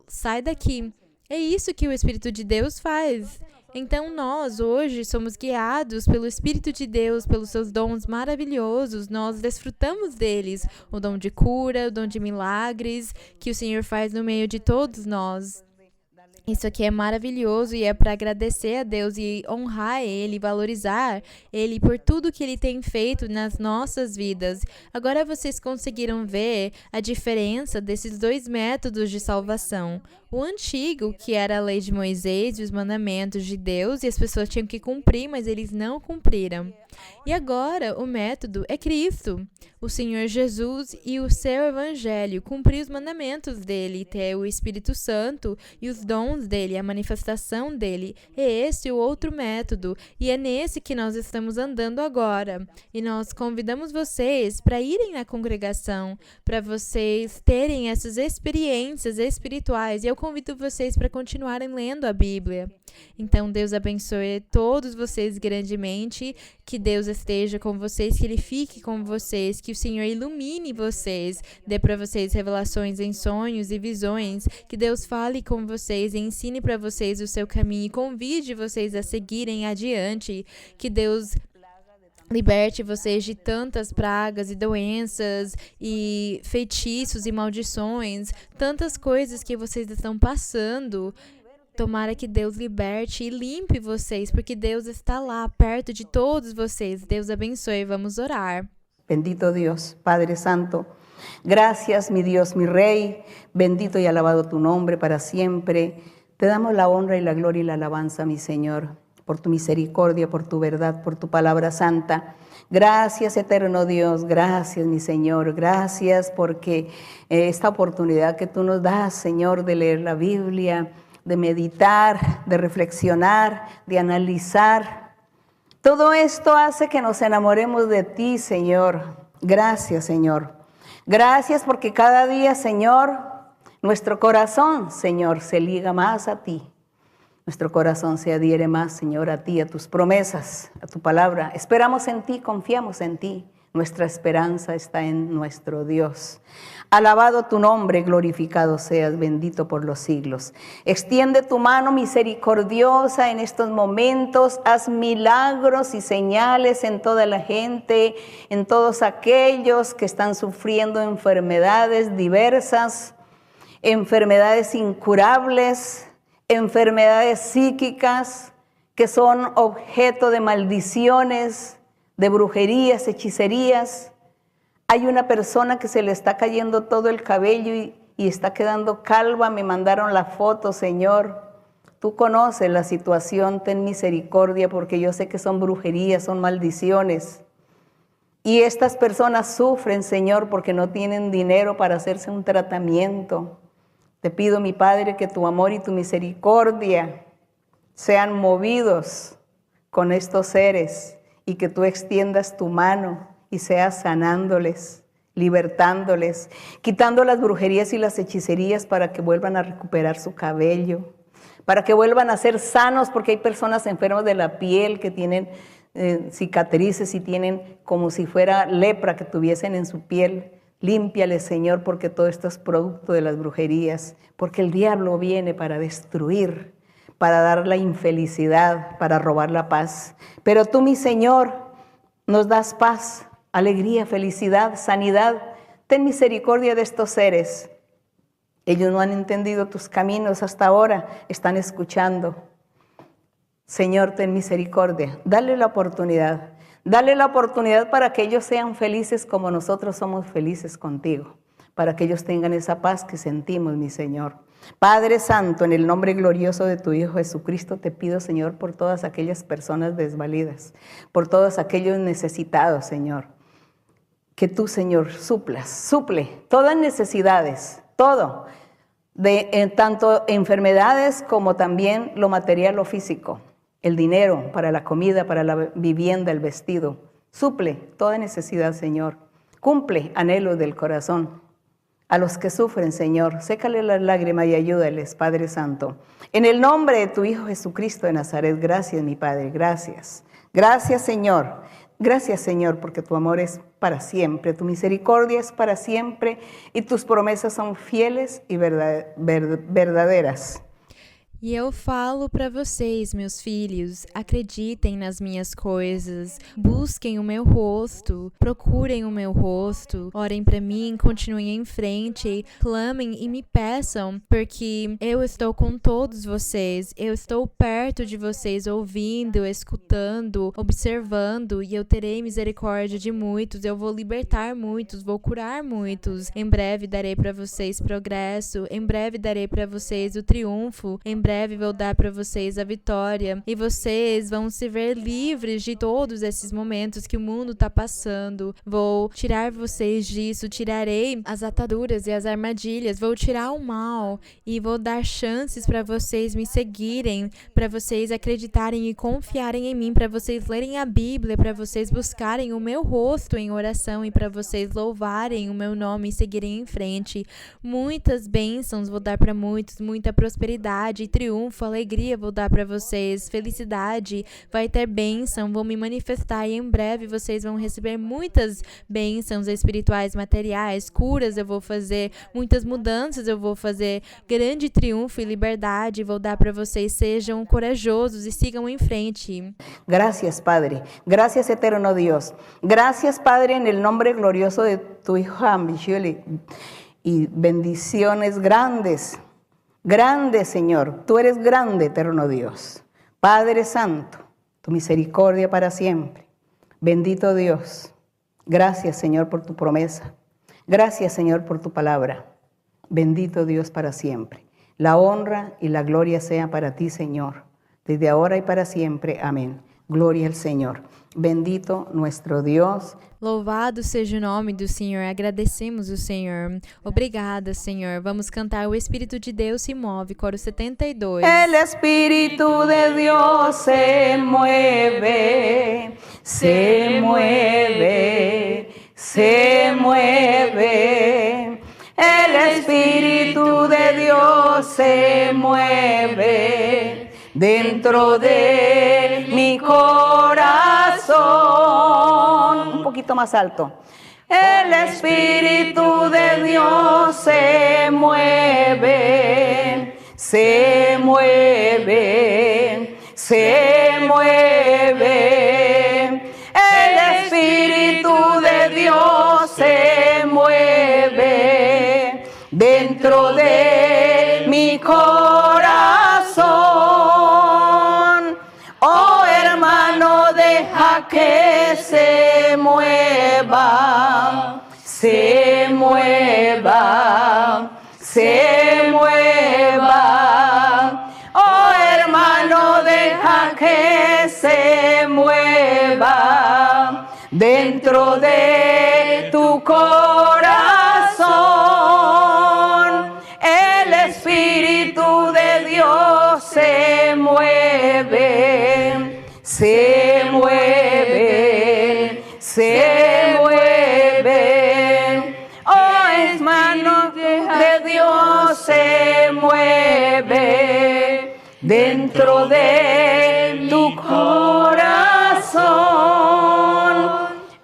sai daqui. É isso que o Espírito de Deus faz. Então nós, hoje, somos guiados pelo Espírito de Deus, pelos seus dons maravilhosos. Nós desfrutamos deles. O dom de cura, o dom de milagres, que o Senhor faz no meio de todos nós. Isso aqui é maravilhoso e é para agradecer a Deus e honrar Ele, valorizar Ele por tudo que Ele tem feito nas nossas vidas. Agora vocês conseguiram ver a diferença desses dois métodos de salvação. O antigo, que era a lei de Moisés e os mandamentos de Deus, e as pessoas tinham que cumprir, mas eles não cumpriram. E agora o método é Cristo, o Senhor Jesus e o seu Evangelho, cumprir os mandamentos dele, ter o Espírito Santo e os dons dele, a manifestação dele. É esse o outro método, e é nesse que nós estamos andando agora. E nós convidamos vocês para irem na congregação, para vocês terem essas experiências espirituais, e eu convido vocês para continuarem lendo a Bíblia. Então, Deus abençoe todos vocês grandemente, que Deus esteja com vocês, que Ele fique com vocês, que o Senhor ilumine vocês, dê para vocês revelações em sonhos e visões, que Deus fale com vocês e ensine para vocês o seu caminho e convide vocês a seguirem adiante, que Deus liberte vocês de tantas pragas e doenças e feitiços e maldições, tantas coisas que vocês estão passando. Tomara que Deus liberte e limpe vocês, porque Deus está lá, perto de todos vocês. Deus abençoe. Vamos orar. Bendito Dios, Padre Santo. Gracias, mi Dios, mi Rey. Bendito y alabado tu nombre para siempre. Te damos la honra y la gloria y la alabanza, mi Señor, por tu misericordia, por tu verdad, por tu palabra santa. Gracias, eterno Dios, gracias, mi Señor, gracias porque esta oportunidad que tú nos das, Señor, de leer la Biblia, de meditar, de reflexionar, de analizar. Todo esto hace que nos enamoremos de ti, Señor. Gracias, Señor. Gracias porque cada día, Señor, nuestro corazón, Señor, se liga más a ti. Nuestro corazón se adhiere más, Señor, a ti, a tus promesas, a tu palabra. Esperamos en ti, confiamos en ti. Nuestra esperanza está en nuestro Dios. Alabado tu nombre, glorificado seas, bendito por los siglos. Extiende tu mano misericordiosa en estos momentos. Haz milagros y señales en toda la gente, en todos aquellos que están sufriendo enfermedades diversas, enfermedades incurables, enfermedades psíquicas que son objeto de maldiciones, de brujerías, hechicerías. Hay una persona que se le está cayendo todo el cabello y está quedando calva. Me mandaron la foto, Señor. Tú conoces la situación, ten misericordia, porque yo sé que son brujerías, son maldiciones. Y estas personas sufren, Señor, porque no tienen dinero para hacerse un tratamiento. Te pido, mi Padre, que tu amor y tu misericordia sean movidos con estos seres, y que tú extiendas tu mano y seas sanándoles, libertándoles, quitando las brujerías y las hechicerías para que vuelvan a recuperar su cabello, para que vuelvan a ser sanos, porque hay personas enfermas de la piel que tienen cicatrices y tienen como si fuera lepra que tuviesen en su piel. Límpiales, Señor, porque todo esto es producto de las brujerías, porque el diablo viene para destruir, para dar la infelicidad, para robar la paz. Pero tú, mi Señor, nos das paz, alegría, felicidad, sanidad. Ten misericordia de estos seres. Ellos no han entendido tus caminos hasta ahora, están escuchando. Señor, ten misericordia. Dale la oportunidad. Dale la oportunidad para que ellos sean felices como nosotros somos felices contigo. para que ellos tengan esa paz que sentimos, mi Señor. Padre Santo, en el nombre glorioso de tu Hijo Jesucristo, te pido, Señor, por todas aquellas personas desvalidas, por todos aquellos necesitados, Señor, que tú, Señor, suple todas necesidades, todo, tanto enfermedades como también lo material, lo físico, el dinero para la comida, para la vivienda, el vestido. Suple toda necesidad, Señor. Cumple anhelos del corazón. A los que sufren, Señor, sécale las lágrimas y ayúdales, Padre Santo. En el nombre de tu Hijo Jesucristo de Nazaret, gracias, mi Padre, gracias. Gracias, Señor. Gracias, Señor, porque tu amor es para siempre, tu misericordia es para siempre y tus promesas son fieles y verdaderas. E eu falo para vocês, meus filhos, acreditem nas minhas coisas, busquem o meu rosto, procurem o meu rosto, orem para mim, continuem em frente, clamem e me peçam, porque eu estou com todos vocês, eu estou perto de vocês, ouvindo, escutando, observando, e eu terei misericórdia de muitos, eu vou libertar muitos, vou curar muitos. Em breve darei para vocês progresso, em breve darei para vocês o triunfo, em breve vou dar para vocês a vitória e vocês vão se ver livres de todos esses momentos que o mundo está passando. Vou tirar vocês disso, tirarei as ataduras e as armadilhas, vou tirar o mal e vou dar chances para vocês me seguirem, para vocês acreditarem e confiarem em mim, para vocês lerem a Bíblia, para vocês buscarem o meu rosto em oração e para vocês louvarem o meu nome e seguirem em frente. Muitas bênçãos vou dar para muitos, muita prosperidade e triunfo, alegria vou dar para vocês, felicidade, vai ter bênção, vou me manifestar e em breve vocês vão receber muitas bênçãos espirituais, materiais, curas eu vou fazer, muitas mudanças eu vou fazer, grande triunfo e liberdade vou dar para vocês, sejam corajosos e sigam em frente. Gracias, Padre. Gracias, eterno Dios. Gracias, Padre, en el nombre glorioso de tu Hijo Ambicioli y bendiciones grandes. Grande, Señor, tú eres grande, eterno Dios. Padre Santo, tu misericordia para siempre. Bendito Dios. Gracias, Señor, por tu promesa. Gracias, Señor, por tu palabra. Bendito Dios para siempre. La honra y la gloria sea para ti, Señor, desde ahora y para siempre. Amén. Gloria al Señor. Bendito nuestro Dios. Louvado seja o nome do Senhor, agradecemos o Senhor. Obrigada, Senhor. Vamos cantar O Espírito de Deus se move, coro 72. El Espíritu de Dios se mueve, se mueve, se mueve. El Espíritu de Dios se mueve dentro de mi corazón. Un poquito más alto. El Espíritu de Dios se mueve, se mueve, se mueve. El Espíritu de Dios se mueve dentro de mi corazón. Oh, hermano, deja que se mueva, se mueva, se mueva. Oh, hermano, deja que se mueva dentro de tu corazón. El Espíritu de Dios se mueve, se mueve, se mueve. Oh, hermano de Dios se mueve dentro de tu corazón.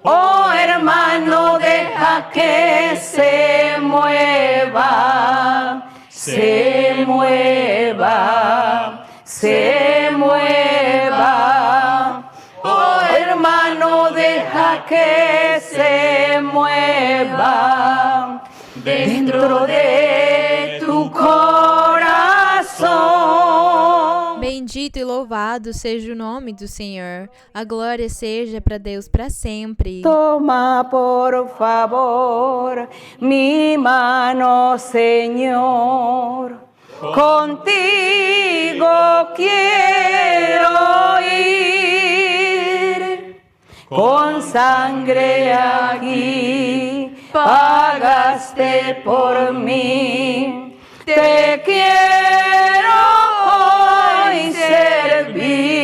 Oh, hermano, deja que se mueva, se mueva, se mueva. Oh, hermano, deja que se mueva dentro de tu corazón. Bendito e louvado seja o nome do Senhor. A glória seja para Deus para sempre. Toma por favor mi mano, Señor. Contigo quiero ir. Con sangre aquí pagaste por mí. Te quiero hoy servir.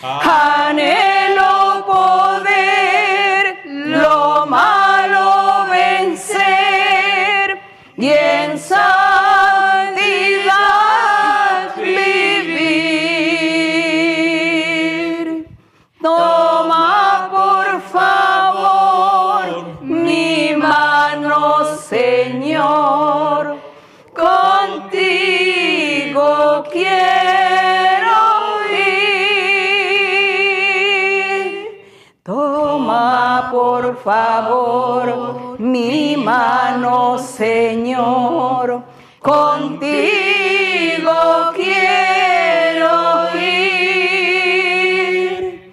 Anhelo poder lo malo vencer y en santidad vivir. Toma por favor mi mano, Señor. Contigo quiero ir. Toma por favor mi mano, Señor. Contigo quiero ir.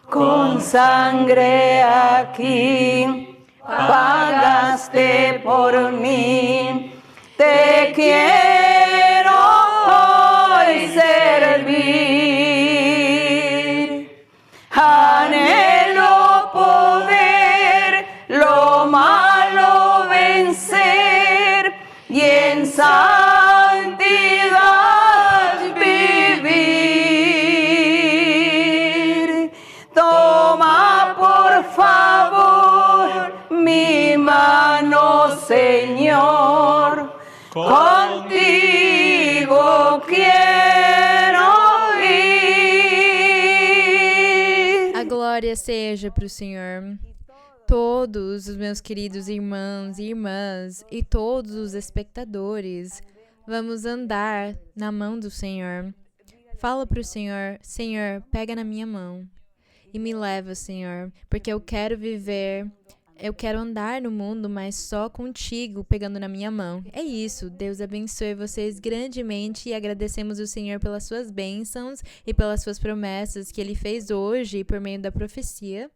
Con sangre aquí pagaste por mí. Te quiero hoy servir. Anhelo poder lo malo vencer y en santidad vivir. Toma por favor mi mano, Señor. Contigo quiero ir. A glória seja para o Senhor. Todos os meus queridos irmãos e irmãs e todos os espectadores, vamos andar na mão do Senhor. Fala para o Senhor: Senhor, pega na minha mão e me leva, Senhor, porque eu quero viver. Eu quero andar no mundo, mas só contigo, pegando na minha mão. É isso. Deus abençoe vocês grandemente e agradecemos o Senhor pelas suas bênçãos e pelas suas promessas que Ele fez hoje por meio da profecia.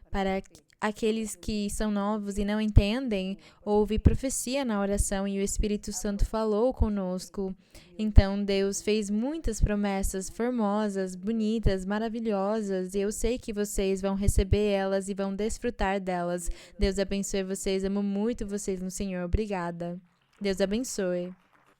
Para aqueles que são novos e não entendem, houve profecia na oração e o Espírito Santo falou conosco. Então, Deus fez muitas promessas formosas, bonitas, maravilhosas, e eu sei que vocês vão receber elas e vão desfrutar delas. Deus abençoe vocês, amo muito vocês no Senhor. Obrigada. Deus abençoe.